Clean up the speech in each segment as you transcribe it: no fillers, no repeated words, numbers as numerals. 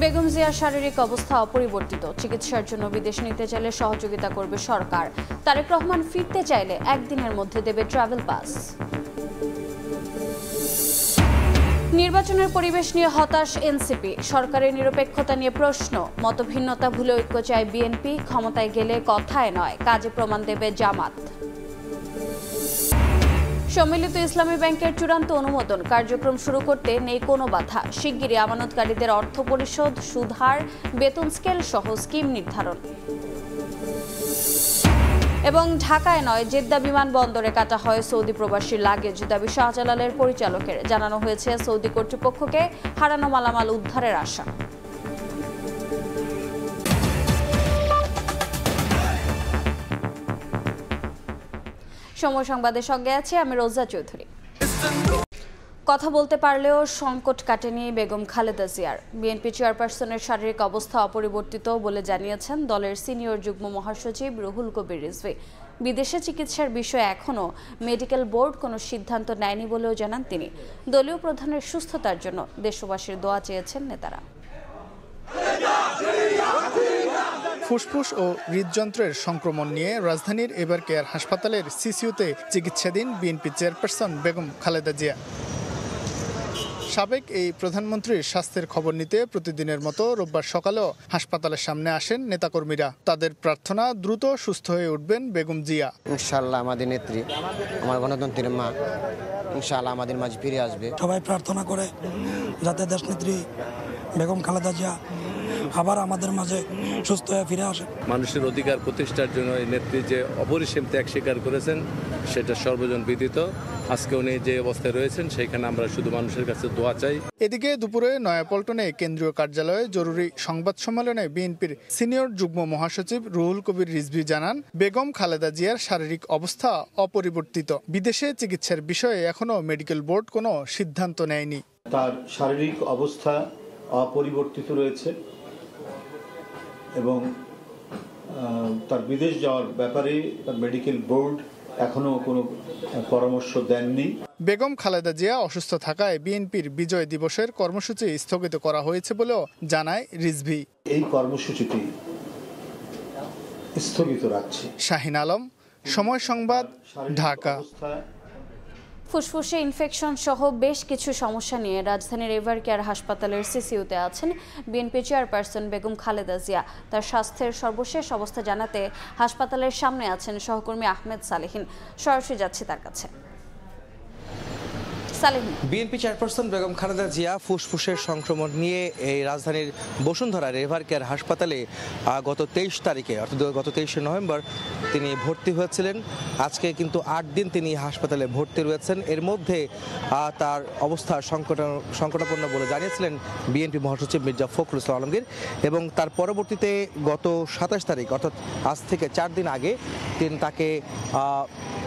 বেগম জিয়ার শারীরিক অবস্থা অপরিবর্তিত। চিকিৎসার জন্য বিদেশ নিতে চাইলে সহযোগিতা করবে সরকার। তারেক রহমান ফিরতে চাইলে একদিনের মধ্যে দেবে ট্রাভেল পাস। নির্বাচনের পরিবেশ নিয়ে হতাশ এনসিপি। সরকারের নিরপেক্ষতা নিয়ে প্রশ্ন। মতভিন্নতা ভুলে ঐক্য চায় বিএনপি। ক্ষমতায় গেলে কথায় নয়, কাজে প্রমাণ দেবে জামাত। সম্মিলিত ইসলামী ব্যাংকের চূড়ান্ত অনুমোদন। কার্যক্রম শুরু করতে নেই কোনো বাধা। শিগগিরই আমানতকারীদের অর্থ পরিশোধ, সুদহার, বেতন স্কেল সহ স্কিম নির্ধারণ। এবং ঢাকায় নয়, জেদ্দা বিমানবন্দরে কাটা হয় সৌদি প্রবাসীর লাগেজ। দাবি শাহজালালের পরিচালকের। জানানো হয়েছে সৌদি কর্তৃপক্ষকে হারানো মালামাল উদ্ধারের আশা। সময় সংবাদের সঙ্গে আছি আমি রোজা চৌধুরী। কথা বলতে পারলেও সংকট কাটেনি বেগম খালেদা জিয়ার। বিএনপি চেয়ারপারসনের শারীরিক অবস্থা অপরিবর্তিত বলে জানিয়েছেন দলের সিনিয়র যুগ্ম মহাসচিব রুহুল কবির রিজভী। বিদেশে চিকিৎসার বিষয়ে এখনও মেডিকেল বোর্ড কোনো সিদ্ধান্ত নেয়নি বলেও জানান তিনি। দলীয় প্রধানের সুস্থতার জন্য দেশবাসীর দোয়া চেয়েছেন নেতারা। ফুসফুস ও হৃদযন্ত্রের সংক্রমণ নিয়ে রাজধানীর এভার কেয়ার হাসপাতালের সিসিইউতে চিকিৎসাধীন বিএনপি চেয়ারপারসন বেগম খালেদা জিয়া। সাবেক এই প্রধানমন্ত্রীর স্বাস্থ্যের খবর নিতে প্রতিদিনের মতো রোববার সকালেও হাসপাতালের সামনে আসেন নেতাকর্মীরা। তাদের প্রার্থনা দ্রুত সুস্থ হয়ে উঠবেন বেগম জিয়া। ইনশাআল্লাহ আমাদের নেত্রী, আমার গণতন্ত্রের মা, ইনশাআল্লাহ আমাদের মাঝে ফিরে আসবে। সবাই প্রার্থনা করে যাতে দেশনেত্রী বেগম খালেদা জিয়া আবার আমাদের মাঝে সুস্থ হয়ে ফিরে আসে। মানুষের অধিকার প্রতিষ্ঠার জন্য এই নেত্রী যে অপরিসীম ত্যাগ স্বীকার করেছেন সেটা সর্বজন বিদিত। আজকে উনি যে অবস্থায় রয়েছেন সেখানে আমরা শুধু মানুষের কাছে দোয়া চাই। এদিকে দুপুরে নয়াপল্টনে কেন্দ্রীয় কার্যালয়ে জরুরি সংবাদ সম্মেলনে বিএনপির সিনিয়র যুগ্ম মহাসচিব রুহুল কবির রিজভী জানান, বেগম খালেদা জিয়ার শারীরিক অবস্থা অপরিবর্তিত। বিদেশে চিকিৎসার বিষয়ে এখনও মেডিকেল বোর্ড কোনো সিদ্ধান্ত নেয়নি। তার শারীরিক অবস্থা অপরিবর্তিত রয়েছে এবং তার বিদেশ যাওয়ার ব্যাপারে মেডিকেল বোর্ড এখনো কোনো পরামর্শ দেননি। বেগম খালেদা জিয়া অসুস্থ থাকায় বিএনপির বিজয় দিবসের কর্মসূচি স্থগিত করা হয়েছে বলেও জানায় রিজভী। এই কর্মসূচিটি স্থগিত রাখছে। শাহিন আলম, সময় সংবাদ, ঢাকা। ফুসফুসে ইনফেকশন সহ বেশ কিছু সমস্যা নিয়ে রাজধানীর এভার কেয়ার হাসপাতালের সিসিইউতে আছেন বিএনপি চেয়ারপারসন বেগম খালেদা জিয়া। তার স্বাস্থ্যের সর্বশেষ অবস্থা জানাতে হাসপাতালের সামনে আছেন সহকর্মী আহমেদ সালেহিন। সরাসরি যাচ্ছি তার কাছে। বিএনপি চেয়ারপারসন বেগম খালেদা জিয়া ফুসফুসের সংক্রমণ নিয়ে এই রাজধানীর বসুন্ধরার এভার কেয়ার হাসপাতালে গত 23 তারিখে অর্থাৎ গত 23শে নভেম্বর তিনি ভর্তি হয়েছিলেন। আজকে কিন্তু 8 দিন তিনি হাসপাতালে ভর্তি রয়েছেন। এর মধ্যে তার অবস্থা সংকটাপন্ন বলে জানিয়েছিলেন বিএনপি মহাসচিব মির্জা ফখরুল ইসলাম আলমগীর এবং তার পরবর্তীতে গত 27 তারিখ অর্থাৎ আজ থেকে 4 দিন আগে তাকে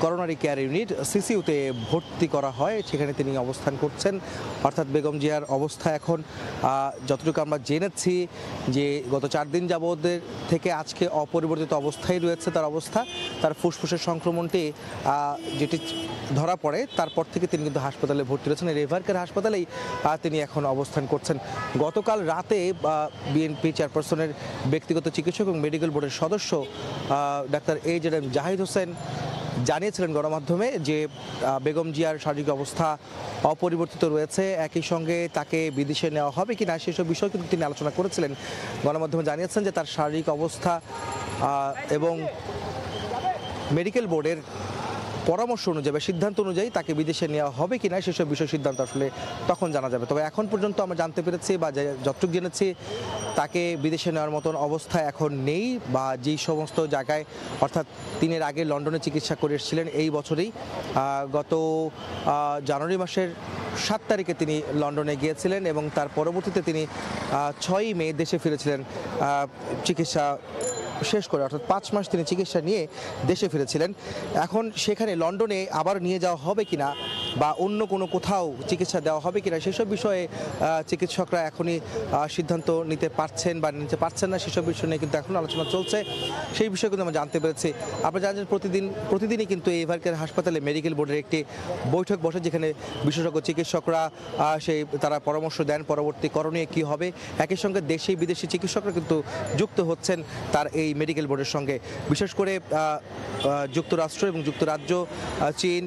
করোনারি কেয়ার ইউনিট সিসিইউতে ভর্তি করা হয়। সেখানে তিনি অবস্থান করছেন। অর্থাৎ বেগম জিয়ার অবস্থা এখন যতটুকু আমরা জেনেছি যে গত 4 দিন যাবত থেকে আজকে অপরিবর্তিত অবস্থায় রয়েছে তার অবস্থা। তার ফুসফুসের সংক্রমণটি যেটি ধরা পড়ে তারপর থেকে তিনি কিন্তু হাসপাতালে ভর্তি রয়েছেন। এভার কেয়ার হাসপাতালেই তিনি এখন অবস্থান করছেন। গতকাল রাতে বিএনপি চেয়ারপারসনের ব্যক্তিগত চিকিৎসক এবং মেডিকেল বোর্ডের সদস্য ডাক্তার AJM জাহিদ হোসেন জানিয়েছিলেন গণমাধ্যমে যে বেগম জিয়ার শারীরিক অবস্থা অপরিবর্তিত রয়েছে। একই সঙ্গে তাকে বিদেশে নেওয়া হবে কি না সেসব বিষয় কিন্তু তিনি আলোচনা করেছিলেন। গণমাধ্যমে জানিয়েছেন যে তার শারীরিক অবস্থা এবং মেডিকেল বোর্ডের পরামর্শ অনুযায়ী বা সিদ্ধান্ত অনুযায়ী তাকে বিদেশে নেওয়া হবে কি না সেসব বিষয় সিদ্ধান্ত আসলে তখন জানা যাবে। তবে এখন পর্যন্ত আমরা জানতে পেরেছি বা যতটুকু জেনেছি তাকে বিদেশে নেওয়ার মতন অবস্থা এখন নেই বা যেই সমস্ত জায়গায় অর্থাৎ তিনি এর আগে লন্ডনে চিকিৎসা করে এসেছিলেন এই বছরেই গত জানুয়ারি মাসের 7 তারিখে তিনি লন্ডনে গিয়েছিলেন এবং তার পরবর্তীতে তিনি 6ই মে দেশে ফিরেছিলেন চিকিৎসা শেষ করে। অর্থাৎ 5 মাস তিনি চিকিৎসা নিয়ে দেশে ফিরেছিলেন। এখন সেখানে লন্ডনে আবার নিয়ে যাওয়া হবে কিনা বা অন্য কোনো কোথাও চিকিৎসা দেওয়া হবে কিনা সেসব বিষয়ে চিকিৎসকরা এখনই সিদ্ধান্ত নিতে পারছেন বা নিতে পারছেন না, সেসব বিষয় নিয়ে কিন্তু এখন আলোচনা চলছে। সেই বিষয়ে কিন্তু আমরা জানতে পেরেছি। আপনারা জানেন প্রতিদিনই কিন্তু এই এভারকেয়ার হাসপাতালে মেডিকেল বোর্ডের একটি বৈঠক বসে, যেখানে বিশেষজ্ঞ চিকিৎসকরা তারা পরামর্শ দেন পরবর্তী করণীয় কী হবে। একই সঙ্গে দেশি বিদেশি চিকিৎসকরা কিন্তু যুক্ত হচ্ছেন তার এই মেডিকেল বোর্ডের সঙ্গে। বিশেষ করে যুক্তরাষ্ট্র এবং যুক্তরাজ্য, চীন,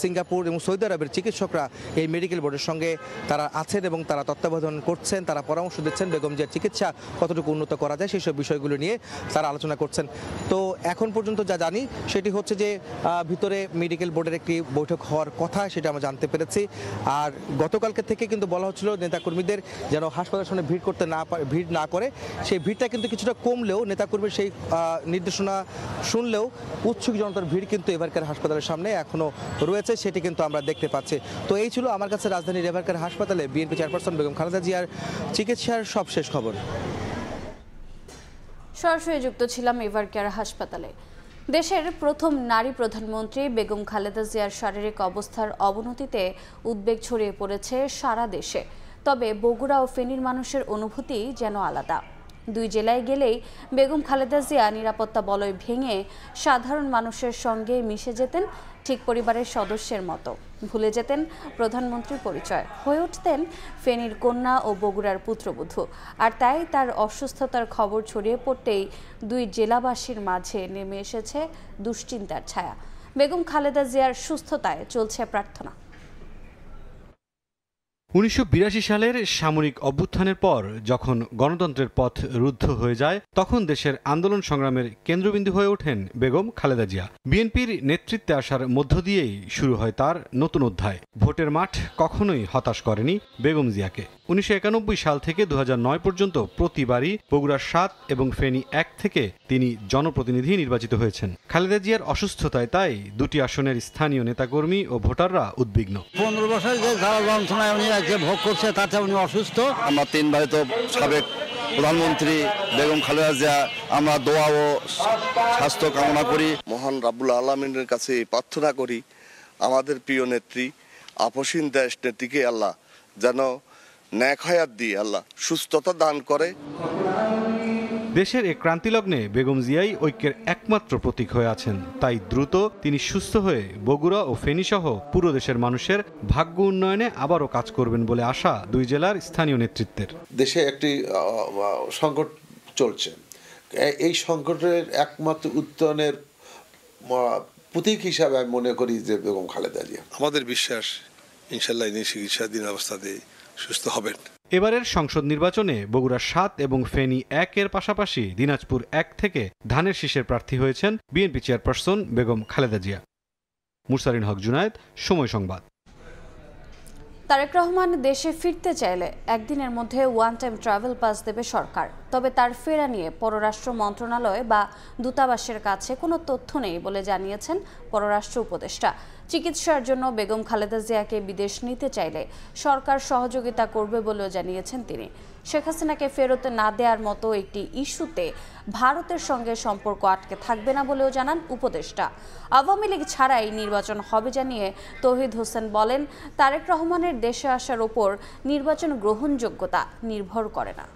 সিঙ্গাপুর এবং সৌদি আরবের চিকিৎসকরা এই মেডিকেল বোর্ডের সঙ্গে তারা আছেন এবং তারা তত্ত্বাবধান করছেন, তারা পরামর্শ দিচ্ছেন বেগম জিয়ার চিকিৎসা কতটুকু উন্নত করা যায় সেই সব বিষয়গুলো নিয়ে তারা আলোচনা করছেন। তো এখন পর্যন্ত যা জানি সেটি হচ্ছে যে ভিতরে মেডিকেল বোর্ডের একটি বৈঠক হওয়ার কথা, সেটা আমরা জানতে পেরেছি। আর গতকালকে থেকে কিন্তু বলা হচ্ছিল নেতাকর্মীদের যেন হাসপাতালের সামনে ভিড় না করে। সেই ভিড়টা কিন্তু কিছুটা কমলেও নেতাকর্মীর সেই নির্দেশনা শুনলেও উৎসুক জনতার ভিড় কিন্তু এভারকেয়ার হাসপাতালের সামনে এখনও রয়েছে, সেটি কিন্তু আমরা দেখতে পাচ্ছি। তো এই ছিল আমার কাছে রাজধানীর এভারকেয়ার হাসপাতালে বিএনপি চেয়ারপারসন বেগম খালেদা জিয়ার চিকিৎসার সবশেষ খবর। সরাসরি যুক্ত ছিলাম এভারকেয়ার হাসপাতালে। দেশের প্রথম নারী প্রধানমন্ত্রী বেগম খালেদা জিয়ার শারীরিক অবস্থার অবনতিতে উদ্বেগ ছড়িয়ে পড়েছে সারা দেশে। তবে বগুড়া ও ফেনীর মানুষের অনুভূতি যেন আলাদা। দুই জেলায় গেলেই বেগম খালেদা জিয়া নিরাপত্তা বলয় ভেঙে সাধারণ মানুষের সঙ্গে মিশে যেতেন, ঠিক পরিবারের সদস্যের মতো। ভুলে যেতেন প্রধানমন্ত্রীর পরিচয়, হয়ে উঠতেন ফেনীর কন্যা ও বগুড়ার পুত্রবধূ। আর তাই তার অসুস্থতার খবর ছড়িয়ে পড়তেই দুই জেলাবাসীর মাঝে নেমে এসেছে দুশ্চিন্তার ছায়া। বেগম খালেদা জিয়ার সুস্থতায় চলছে প্রার্থনা। 1982 সালের সামরিক অভ্যুত্থানের পর যখন গণতন্ত্রের পথ রুদ্ধ হয়ে যায়, তখন দেশের আন্দোলন সংগ্রামের কেন্দ্রবিন্দু হয়ে ওঠেন বেগম খালেদা জিয়া। বিএনপির নেতৃত্বে আসার মধ্য দিয়েই শুরু হয় তার নতুন অধ্যায়। ভোটের মাঠ কখনোই হতাশ করেনি বেগম জিয়াকে। 1991 সাল থেকে 2009 পর্যন্ত প্রতিবারই বগুড়া 7 এবং ফেনী 1 থেকে তিনি জনপ্রতিনিধি নির্বাচিত হয়েছেন। খালেদা জিয়ার অসুস্থতায় তাই দুটি আসনের স্থানীয় নেতাকর্মী ও ভোটাররা উদ্বিগ্ন। 15 বছর যে যারা যন্ত্রণায় উনি যে ভোগ করছে তাতে উনি অসুস্থ। আমরা 3 ভাই তো সাবেক প্রধানমন্ত্রী বেগম খালেদা জিয়া, আমরা দোয়া ও স্বাস্থ্য কামনা করি। মহান রাব্বুল আলামিনের কাছে প্রার্থনা করি আমাদের প্রিয় নেত্রী আপসীন দেশ নেত্রীকে আল্লাহ যেন নেক হায়াত দিয়ে আল্লাহ সুস্থতা দান করে। দেশের এই ক্রান্তিলগ্নে বেগম জিয়াই ঐক্যের একমাত্র প্রতীক হয়ে আছেন। তাই দ্রুত তিনি সুস্থ হয়ে বগুড়া ও ফেনী সহ পুরো দেশের মানুষের ভাগ্য উন্নয়নে আবারও কাজ করবেন বলে আশা দুই জেলার স্থানীয় নেতৃত্বের। দেশে একটি সংকট চলছে, এই সংকটের একমাত্র উত্তরণের প্রতীক হিসাবে আমি মনে করি যে বেগম খালেদা জিয়া। আমাদের বিশ্বাস ইনশাল্লাহ ইনি চিকিৎসাধীন অবস্থাতে সুস্থ হবেন। এবারের সংসদ নির্বাচনে বগুড়া 7 এবং ফেনী 1 এর পাশাপাশি দিনাজপুর 1 থেকে ধানের শীষের প্রার্থী হয়েছেন বিএনপি চেয়ারপারসন বেগম খালেদা জিয়া। মুরসালিন হক জুনায়েদ, সময় সংবাদ। তারেক রহমান দেশে ফিরতে চাইলে একদিনের মধ্যে ওয়ান টাইম ট্রাভেল পাস দেবে সরকার। তবে তার ফেরা নিয়ে পররাষ্ট্র মন্ত্রণালয় বা দূতাবাসের কাছে কোনো তথ্য নেই বলে জানিয়েছেন পররাষ্ট্র উপদেষ্টা। চিকিৎসার জন্য বেগম খালেদা জিয়াকে বিদেশ নিতে চাইলে সরকার সহযোগিতা করবে বলেও জানিয়েছেন তিনি। শেখ হাসিনাকে ফেরত না দেওয়ার মতো একটি ইস্যুতে ভারতের সঙ্গে সম্পর্ক আটকে থাকবে না বলেও জানান উপদেষ্টা। আওয়ামী লীগ ছাড়াই নির্বাচন হবে জানিয়ে তৌহিদ হোসেন বলেন, তারেক রহমানের দেশে আসার ওপর নির্বাচন গ্রহণযোগ্যতা নির্ভর করে না।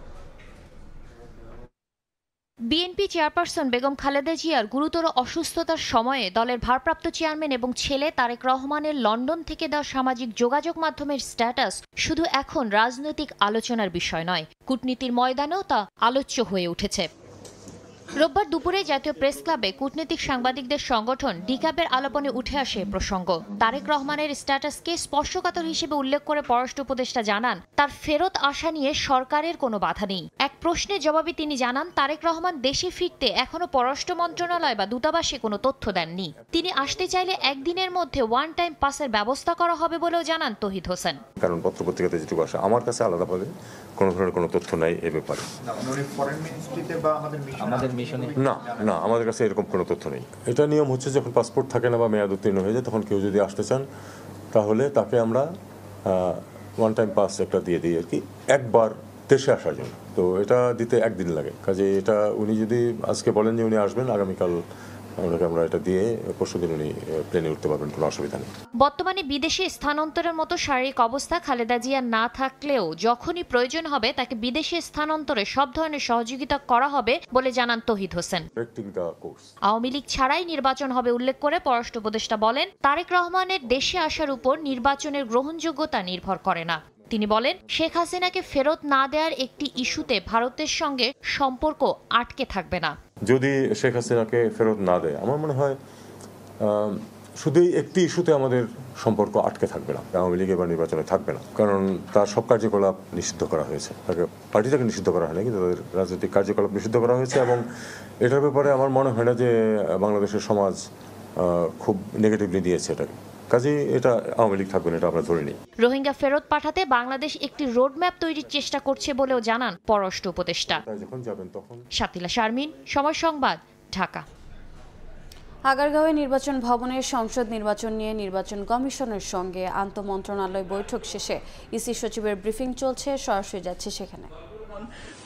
বিএনপি চেয়ারপারসন বেগম খালেদা জিয়ার গুরুতর অসুস্থতার সময়ে দলের ভারপ্রাপ্ত চেয়ারম্যান এবং ছেলে তারেক রহমানের লন্ডন থেকে দেওয়া সামাজিক যোগাযোগ মাধ্যমের স্ট্যাটাস শুধু এখন রাজনৈতিক আলোচনার বিষয় নয়, কূটনীতির ময়দানেও তা আলোচ্য হয়ে উঠেছে। রোববার দুপুরে জাতীয় প্রেস ক্লাবে কূটনৈতিক সাংবাদিকদের সংগঠন ডিক্যাবের আলাপনে উঠে আসে প্রসঙ্গ। তারেক রহমানের স্ট্যাটাসকে স্পর্শকাতর হিসেবে উল্লেখ করে পররাষ্ট্র উপদেষ্টা জানান, তার ফেরত আসা নিয়ে সরকারের কোনো বাধা নেই। এক প্রশ্নের জবাবে তিনি জানান, তারেক রহমান দেশে ফিরতে এখনো পররাষ্ট্র মন্ত্রণালয় বা দূতাবাসে কোনো তথ্য দেননি। তিনি আসতে চাইলে একদিনের মধ্যে ওয়ান টাইম পাসের ব্যবস্থা করা হবে বলেও জানান তৌহিদ হোসেন। কারণ পত্রপত্রিকাতে যেটুকু আসে আমার কাছে আলাদাভাবে কোনো ধরনের কোনো তথ্য নাই এ ব্যাপারে। না না, আমাদের কাছে এরকম কোনো তথ্য নেই। এটা নিয়ম হচ্ছে যখন পাসপোর্ট থাকে না বা মেয়াদ উত্তীর্ণ হয়ে যায়, তখন কেউ যদি আসতে চান তাহলে তাকে আমরা ওয়ান টাইম পাস একটা দিয়ে দিই আর কি, একবার দেশে আসার জন্য। তো এটা দিতে একদিন লাগে, কাজে এটা উনি যদি আজকে বলেন যে উনি আসবেন, আগামীকাল আমরা এটা দিয়ে পরশুদিন উনি প্লেনে উঠতে পারবেন, কোনো অসুবিধা নেই। বর্তমানে বিদেশে স্থানান্তরের মতো শারীরিক অবস্থা খালেদা জিয়া না থাকলেও যখনই প্রয়োজন হবে তাকে বিদেশে স্থানান্তরে সব ধরনের সহযোগিতা করা হবে বলে জানান তৌহিদ হোসেন। আওয়ামী লীগ ছাড়াই নির্বাচন হবে উল্লেখ করে পররাষ্ট্র উপদেষ্টা বলেন, তারেক রহমানের দেশে আসার উপর নির্বাচনের গ্রহণযোগ্যতা নির্ভর করে না। তিনি বলেন, শেখ হাসিনাকে ফেরত না দেওয়ার একটি ইস্যুতে ভারতের সঙ্গে সম্পর্ক আটকে থাকবে না। যদি শেখ হাসিনাকে ফেরত না দেয়, আমার মনে হয় শুধু একটি ইস্যুতে আমাদের সম্পর্ক আটকে থাকবে না, আওয়ামী লীগ এবার নির্বাচনে থাকবে না, কারণ তার সব কার্যকলাপ নিষিদ্ধ করা হয়েছে। তাকে পার্টিটাকে নিষিদ্ধ করা হয়নি, কিন্তু তাদের রাজনৈতিক কার্যকলাপ নিষিদ্ধ করা হয়েছে, এবং এটার ব্যাপারে আমার মনে হয় না যে বাংলাদেশের সমাজ খুব নেগেটিভলি দিয়েছে এটাকে। কাজেই এটা আওয়ামী লীগ থাকবে না, এটা আমরা ধরে নিই। রোহিঙ্গা ফেরত পাঠাতে বাংলাদেশ একটি রোডম্যাপ তৈরির চেষ্টা করছে বলেও জানান পররাষ্ট্র উপদেষ্টা। শাতিলা শারমিন, সময় সংবাদ, ঢাকা। আগারগাঁওয়ে নির্বাচন ভবনে সংসদ নির্বাচন নিয়ে নির্বাচন কমিশনের সঙ্গে আন্তঃমন্ত্রণালয় বৈঠক শেষে ইসি সচিবের ব্রিফিং চলছে, সরাসরি যাচ্ছে সেখানে।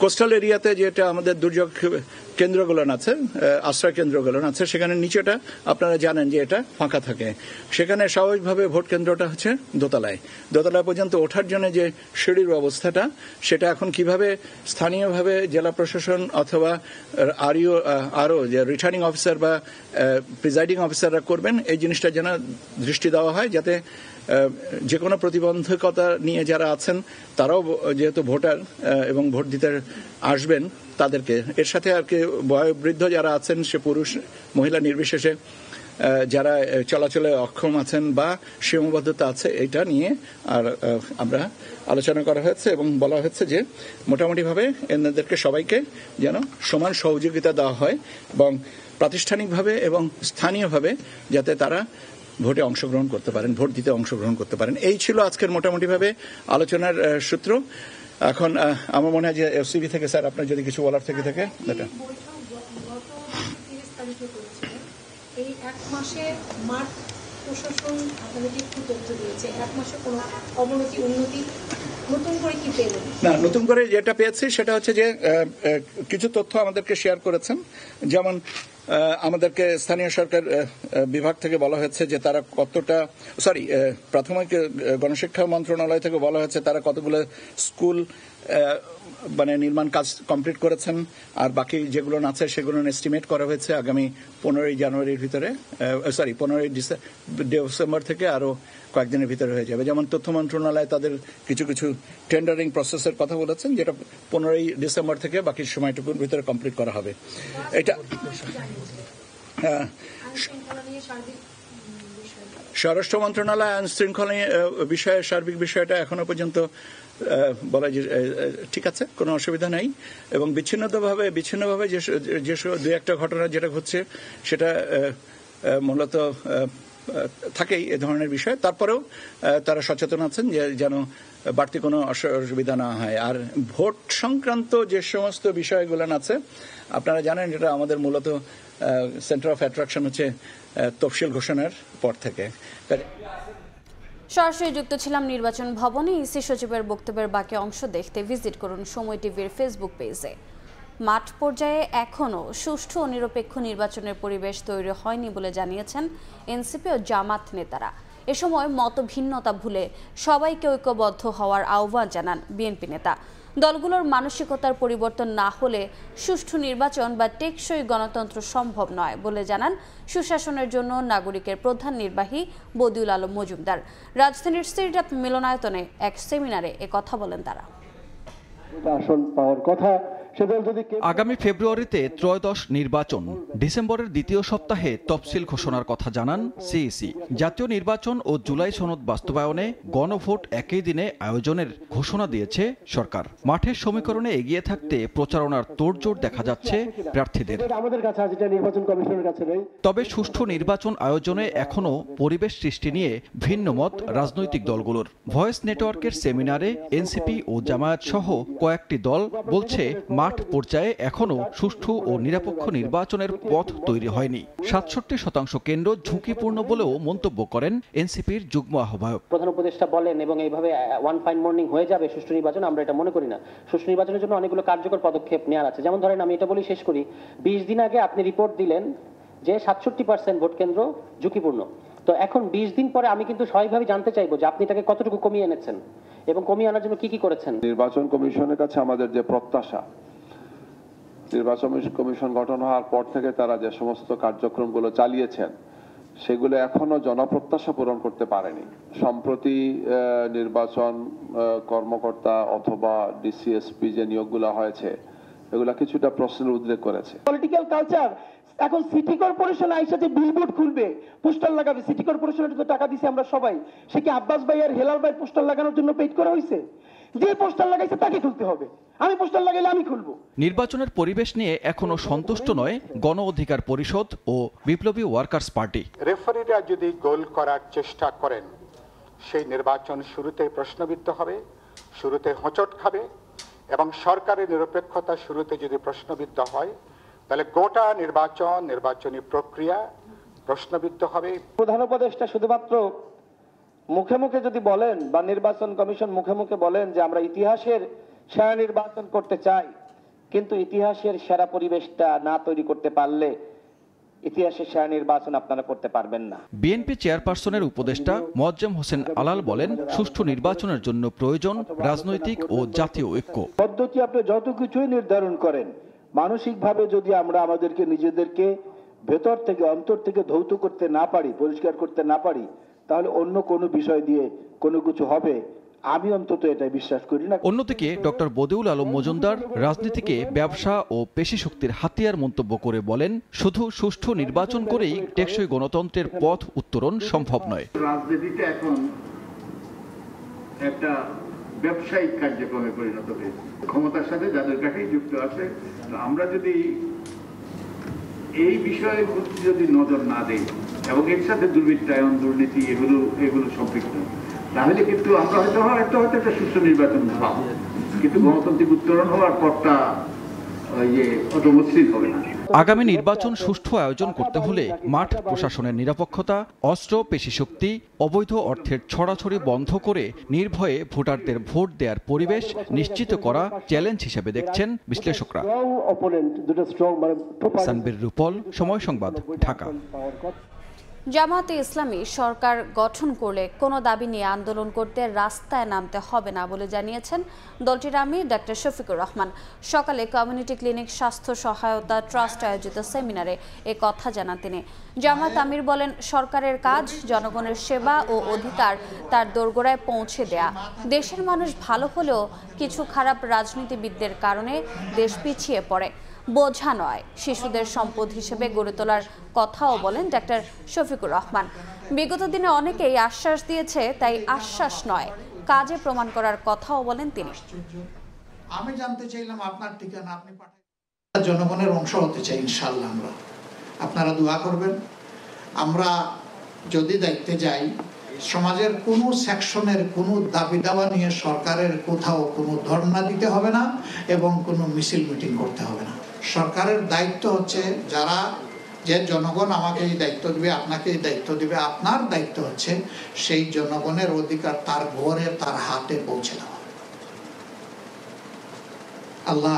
কোস্টাল এরিয়াতে যেটা আমাদের দুর্যোগ কেন্দ্রগুলো আছে, আশ্রয় কেন্দ্রগুলো আছে, সেখানে নিচেটা আপনারা জানেন যে এটা ফাঁকা থাকে। সেখানে স্বাভাবিকভাবে ভোট কেন্দ্রটা হচ্ছে দোতলায় পর্যন্ত ওঠার জন্য যে সিঁড়ির ব্যবস্থাটা, সেটা এখন কিভাবে স্থানীয়ভাবে জেলা প্রশাসন অথবা আরও যে রিটার্নিং অফিসার বা প্রিজাইডিং অফিসাররা করবেন, এই জিনিসটা যেন দৃষ্টি দেওয়া হয়, যাতে যে কোনো প্রতিবন্ধকতা নিয়ে যারা আছেন তারাও যেহেতু ভোটার এবং ভোট দিতে আসবেন তাদেরকে, এর সাথে আর কি বয়োবৃদ্ধ যারা আছেন, সে পুরুষ মহিলা নির্বিশেষে যারা চলাচলে অক্ষম আছেন বা সীমাবদ্ধতা আছে, এটা নিয়ে আর আমরা আলোচনা করা হয়েছে এবং বলা হয়েছে যে মোটামুটিভাবে এনাদেরকে সবাইকে যেন সমান সহযোগিতা দেওয়া হয় এবং প্রাতিষ্ঠানিকভাবে এবং স্থানীয়ভাবে যাতে তারা ভোটে অংশগ্রহণ করতে পারেন, ভোট দিতে অংশগ্রহণ করতে পারেন। এই ছিল আজকের মোটামুটিভাবে আলোচনার সূত্র। এখন আমার মনে হয় যে এফসিবি থেকে স্যার আপনার যদি কিছু বলার থেকে থাকে এটা। এই এক মাসে মাঠ প্রশাসন আপনাদেরকে একটু তথ্য দিয়েছে, এক মাসে কোনো অবনতি উন্নতি নতুন করে কি পেলেন? না, নতুন করে যেটা পেয়েছি সেটা হচ্ছে যে কিছু তথ্য আমাদেরকে শেয়ার করেছেন। যেমন আমাদেরকে স্থানীয় সরকার বিভাগ থেকে বলা হয়েছে যে তারা কতটা, প্রাথমিক গণশিক্ষা মন্ত্রণালয় থেকে বলা হয়েছে তারা কতগুলো স্কুল মানে নির্মাণ কাজ কমপ্লিট করেছেন, আর বাকি যেগুলো আছে সেগুলো এস্টিমেট করা হয়েছে আগামী 15 জানুয়ারির ভিতরে, 15 ডিসেম্বর থেকে আরো কয়েকদিনের ভিতরে হয়ে যাবে। যেমন তথ্য মন্ত্রণালয় তাদের কিছু কিছু টেন্ডারিং প্রসেসের কথা বলেছেন, যেটা 15 ডিসেম্বর থেকে বাকি সময়টুকুর ভিতরে কমপ্লিট করা হবে। এটা স্বরাষ্ট্র মন্ত্রণালয় আইন শৃঙ্খলা বিষয়ে সার্বিক বিষয়টা এখনো পর্যন্ত বলা যে ঠিক আছে, কোনো অসুবিধা নেই, এবং বিচ্ছিন্নভাবে যে দু একটা ঘটনা যেটা হচ্ছে সেটা মূলত থাকেই এ ধরনের বিষয়। তারপরেও তারা সচেতন আছেন যে যেন বাড়তি কোনো অসুবিধা না হয়। আর ভোট সংক্রান্ত যে সমস্ত বিষয়গুলো আছে, আপনারা জানেন যেটা আমাদের মূলত সেন্টার অফ অ্যাট্রাকশন হচ্ছে তফসিল ঘোষণার পর থেকে। সরাসরি যুক্ত ছিলাম নির্বাচন ভবনে। ইসি সচিবের বক্তব্যের বাকি অংশ দেখতে ভিজিট করুন সময় টিভির ফেসবুক পেজে। মাঠ পর্যায়ে এখনও সুষ্ঠু ও নিরপেক্ষ নির্বাচনের পরিবেশ তৈরি হয়নি বলে জানিয়েছেন এনসিপি ও জামাত নেতারা। এ সময় মতভিন্নতা ভুলে সবাইকে ঐক্যবদ্ধ হওয়ার আহ্বান জানান বিএনপি নেতা। দলগুলোর মানসিকতার পরিবর্তন না হলে সুষ্ঠু নির্বাচন বা টেকসই গণতন্ত্র সম্ভব নয় বলে জানান সুশাসনের জন্য নাগরিকের প্রধান নির্বাহী বদিউল আলম মজুমদার। রাজধানীর সিরজাত মিলনায়তনে এক সেমিনারে একথা বলেন তারা। আসন পাওয়ার কথা, আগামী ফেব্রুয়ারিতে ত্রয়োদশ নির্বাচন, ডিসেম্বরের দ্বিতীয় সপ্তাহে তফসিল ঘোষণার কথা জানান সিইসি। জাতীয় নির্বাচন ও জুলাই সনদ বাস্তবায়নে গণভোট একই দিনে আয়োজনের ঘোষণা দিয়েছে সরকার। মাঠের সমীকরণে এগিয়ে থাকতে প্রচারণার তোড়জোড় দেখা যাচ্ছে প্রার্থীদের। তবে সুষ্ঠু নির্বাচন আয়োজনে এখনও পরিবেশ সৃষ্টি নিয়ে ভিন্ন মত রাজনৈতিক দলগুলোর। ভয়েস নেটওয়ার্কের সেমিনারে এনসিপি ও জামায়াত সহ কয়েকটি দল বলছে মাঠ পর্যায়ে এখনও সুষ্ঠু ও নিরপেক্ষ নির্বাচনের পথ তৈরি হয়নি। 67% কেন্দ্র ঝুঁকিপূর্ণ বলেও মন্তব্য করেন এনসিপির যুগ্ম আহ্বায়ক। প্রধান উপদেষ্টা বলেন এবং এইভাবে ওয়ান ফাইন মর্নিং হয়ে যাবে সুষ্ঠু নির্বাচন, আমরা এটা মনে করি না। সুষ্ঠু নির্বাচনের জন্য অনেকগুলো কার্যকর পদক্ষেপ নেওয়ার আছে। যেমন ধরেন, আমি এটা বলি শেষ করি, 20 দিন আগে আপনি রিপোর্ট দিলেন যে 67% ভোট কেন্দ্র ঝুঁকিপূর্ণ। তো এখন 20 দিন পরে আমি কিন্তু স্বাভাবিকভাবে জানতে চাইবো যে আপনি এটাকে কতটুকু কমিয়ে এনেছেন এবং কমিয়ে আনার জন্য কি করেছেন। নির্বাচন কমিশনের কাছে আমাদের যে প্রত্যাশা, নির্বাচন কমিশন গঠন হওয়ার পর থেকে তারা যে সমস্ত কার্যক্রমগুলো চালিয়েছেন সেগুলো এখনো জনপ্রত্যাশা পূরণ করতে পারেনি। সম্প্রতি নির্বাচন কর্মকর্তা অথবা ডিসিএসপি যে নিয়োগগুলো হয়েছে এগুলা কিছুটা প্রশ্নের উদ্রেক করেছে। পলিটিক্যাল কালচার এখন সিটি কর্পোরেশন আইসা যে বিলবোর্ড খুলবে, পোস্টার লাগাবে, সিটি কর্পোরেশনের তো টাকা দিছি আমরা সবাই, সে কি আব্বাস ভাই আর হেলাল ভাই পোস্টার লাগানোর জন্য পেইড করা হয়েছে? যে পোস্টার লাগাইছে তাকে খুলতে হবে, আমি পোস্টার লাগাইলে আমি খুলবো। নির্বাচনের পরিবেশ নিয়ে এখনো সন্তুষ্ট নয় গণ অধিকার পরিষদ ও বিপ্লবী ওয়ার্কার্স পার্টি। রেফারিরা যদি গোল করার চেষ্টা করেন সেই নির্বাচন শুরুতে প্রশ্নবিদ্ধ হবে, শুরুতে হোঁচট খাবে এবং সরকারের নিরপেক্ষতা শুরুতে যদি প্রশ্নবিদ্ধ হয় তাহলে গোটা নির্বাচনী প্রক্রিয়া প্রশ্নবিদ্ধ হবে। প্রধান উপদেষ্টা শুধুমাত্র মুখে মুখে যদি বলেন বা নির্বাচন কমিশন মুখে মুখে বলেন যে আমরা ইতিহাসের সেরা নির্বাচন করতে চাই, কিন্তু ইতিহাসের সেরা পরিবেশটা না তৈরি করতে পারলে ইতিহাসের সেরা নির্বাচন আপনারা করতে পারবেন না। বিএনপি চেয়ারপারসনের উপদেষ্টা মোয়াজ্জেম হোসেন আলাল বলেন, সুষ্ঠু নির্বাচনের জন্য প্রয়োজন রাজনৈতিক ও জাতীয় ঐক্য। পদ্ধতি আপনি যত কিছুই নির্ধারণ করেন, মানসিকভাবে যদি আমরা আমাদেরকে নিজেদেরকে ভেতর থেকে অন্তর থেকে ধৌত করতে না পারি, পরিষ্কার করতে না পারি, তাহলে অন্য কোনো বিষয় দিয়ে কোনো কিছু হবে, আমি অন্তত এটা বিশ্বাস করি না। অন্যদিকে ডক্টর বদিউল আলম মজুমদার রাজনীতিকে ব্যবসা ও পেশি শক্তির হাতিয়ার মন্তব্য করে বলেন, শুধু সুষ্ঠু নির্বাচন করেই টেকসই গণতন্ত্রের পথ উত্তরণ সম্ভব নয়। রাজনীতিটা এখন একটা ব্যবসায়িক কার্যক্রমে পরিণত হয়েছে, ক্ষমতার সাথে যাদের কাছেই যুক্ত আছে। আমরা যদি এই বিষয়ে যদি নজর না দেই এবং এর সাথে দুর্বৃত্তায়ন, দুর্নীতি এগুলো সম্পৃক্ত, তাহলে কিন্তু আমরা হয়তো একটা সুষ্ঠু নির্বাচন পাবো, কিন্তু গণতান্ত্রিক উত্তরণ হওয়ার পরটা অত মসৃণ হবে না। আগামী নির্বাচন সুষ্ঠু আয়োজন করতে হলে মাঠ প্রশাসনের নিরাপত্তা, অস্ত্র, পেশি শক্তি, অবৈধ অর্থের ছড়াছড়ি বন্ধ করে নির্ভয়ে ভোটারদের ভোট দেওয়ার পরিবেশ নিশ্চিত করা চ্যালেঞ্জ হিসেবে দেখছেন বিশ্লেষকরা। সানবীর রূপল, সময় সংবাদ, ঢাকা। জামায়াতে ইসলামী সরকার গঠন করলে কোনো দাবি নিয়ে আন্দোলন করতে রাস্তায় নামতে হবে না বলে জানিয়েছেন দলটির আমির ডক্টর শফিকুর রহমান। সকালে কমিউনিটি ক্লিনিক স্বাস্থ্য সহায়তা ট্রাস্ট আয়োজিত সেমিনারে এ কথা জানান তিনি। জামায়াত আমির বলেন, সরকারের কাজ জনগণের সেবা ও অধিকার তার দোরগোড়ায় পৌঁছে দেয়া। দেশের মানুষ ভালো হলেও কিছু খারাপ রাজনীতিবিদদের কারণে দেশ পিছিয়ে পড়ে, বোঝা নয়, শিশুদের সম্পদ হিসেবে গড়ে তোলার কথাও বলেন ডক্টর শফিকুর রহমান। বিগত দিনে অনেকেই আশ্বাস দিয়েছে, তাই আশ্বাস নয়, কাজে প্রমাণ করার কথাও বলেন তিনি। আমি জানতে চাইলাম আপনার ঠিকানা, আপনি পাঠান। জনগণের অংশ হতে চাই ইনশাআল্লাহ। আমরা আপনারা দোয়া করবেন। আমরা যদি দায়িত্বে যাই, সমাজের কোনো সেকশনের কোনো দাবি দাওয়া নিয়ে সরকারের কোথাও কোনো ধর্ণা দিতে হবে না এবং কোনো মিছিল মিটিং করতে হবে না। সরকারের দায়িত্ব হচ্ছে যে জনগণ আমাকে এই দায়িত্ব দিবে, আপনাকে এই দায়িত্ব দিবে, আপনার দায়িত্ব হচ্ছে সেই জনগণের অধিকার তার ঘরে, তার হাতে পৌঁছে দেওয়া। আল্লাহ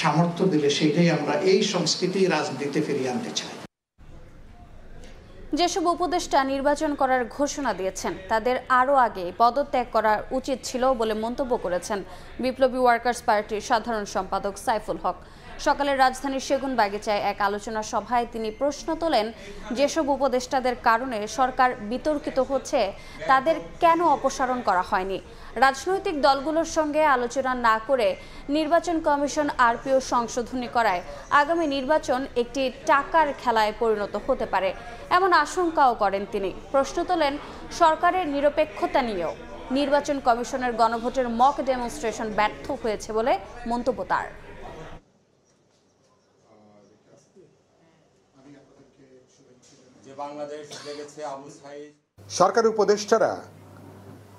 সামর্থ্য দিলে সেটাই আমরা এই সংস্কৃতি রাজনীতিতে ফিরিয়ে আনতে চাই। যেসব উপদেষ্টা নির্বাচন করার ঘোষণা দিয়েছেন তাদের আরও আগে পদত্যাগ করা উচিত ছিল বলে মন্তব্য করেছেন বিপ্লবী ওয়ার্কার্স পার্টির সাধারণ সম্পাদক সাইফুল হক। সকালে রাজধানীর সেগুন বাগিচায় এক আলোচনা সভায় তিনি প্রশ্ন তোলেন, যেসব উপদেষ্টাদের কারণে সরকার বিতর্কিত হচ্ছে তাদের কেন অপসারণ করা হয়নি? রাজনৈতিক দলগুলোর সঙ্গে আলোচনা না করে নির্বাচন কমিশন আরপিও সংশোধনী করায় আগামী নির্বাচন একটি টাকার খেলায় পরিণত হতে পারে, এমন আশঙ্কাও করেন তিনি। প্রশ্ন তোলেন সরকারের নিরপেক্ষতা নিয়েও। নির্বাচন কমিশনের গণভোটের মক ডেমনস্ট্রেশন ব্যর্থ হয়েছে বলে মন্তব্য তার। সরকারি উপদেষ্টারা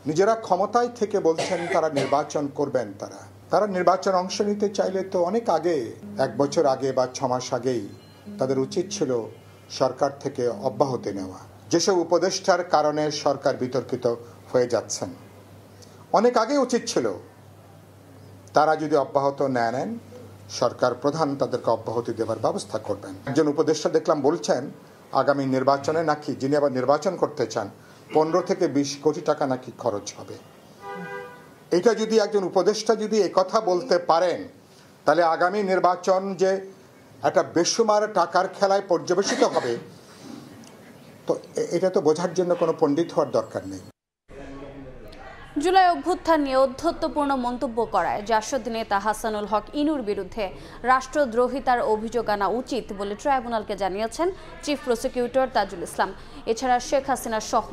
নিজেরা ক্ষমতায় থেকে বলছেন তারা নির্বাচন করবেন। তারা নির্বাচন অংশ নিতে চাইলে তো অনেক আগে, 1 বছর আগে বা 6 মাস আগেই তাদের উচিত ছিল সরকার থেকে অব্যাহতি নেওয়া। যেসব উপদেষ্টার কারণে সরকার বিতর্কিত হয়ে যাচ্ছেন, অনেক আগে উচিত ছিল তারা যদি অব্যাহত নেন সরকার প্রধান তাদেরকে অব্যাহতি দেওয়ার ব্যবস্থা করবেন। একজন উপদেষ্টা দেখলাম বলছেন আগামী নির্বাচনে নাকি যিনি আবার নির্বাচন করতে চান 15 থেকে 20 কোটি টাকা নাকি খরচ হবে। এটা যদি একজন উপদেষ্টা যদি একথা বলতে পারেন তাহলে আগামী নির্বাচন যে একটা বেসুমার টাকার খেলায় পর্যবেসিত হবে, তো এটা তো বোঝার জন্য কোনো পণ্ডিত হওয়ার দরকার নেই। জুলাই অভ্যুত্থান নিয়ে ঔদ্ধত্যপূর্ণ মন্তব্য করায় জাসদ নেতা হাসানুল হক ইনুর বিরুদ্ধে রাষ্ট্রদ্রোহিতার অভিযোগ আনা উচিত বলে ট্রাইব্যুনালকে জানিয়েছেন চিফ প্রসিকিউটর তাজুল ইসলাম। এছাড়া শেখ হাসিনা সহ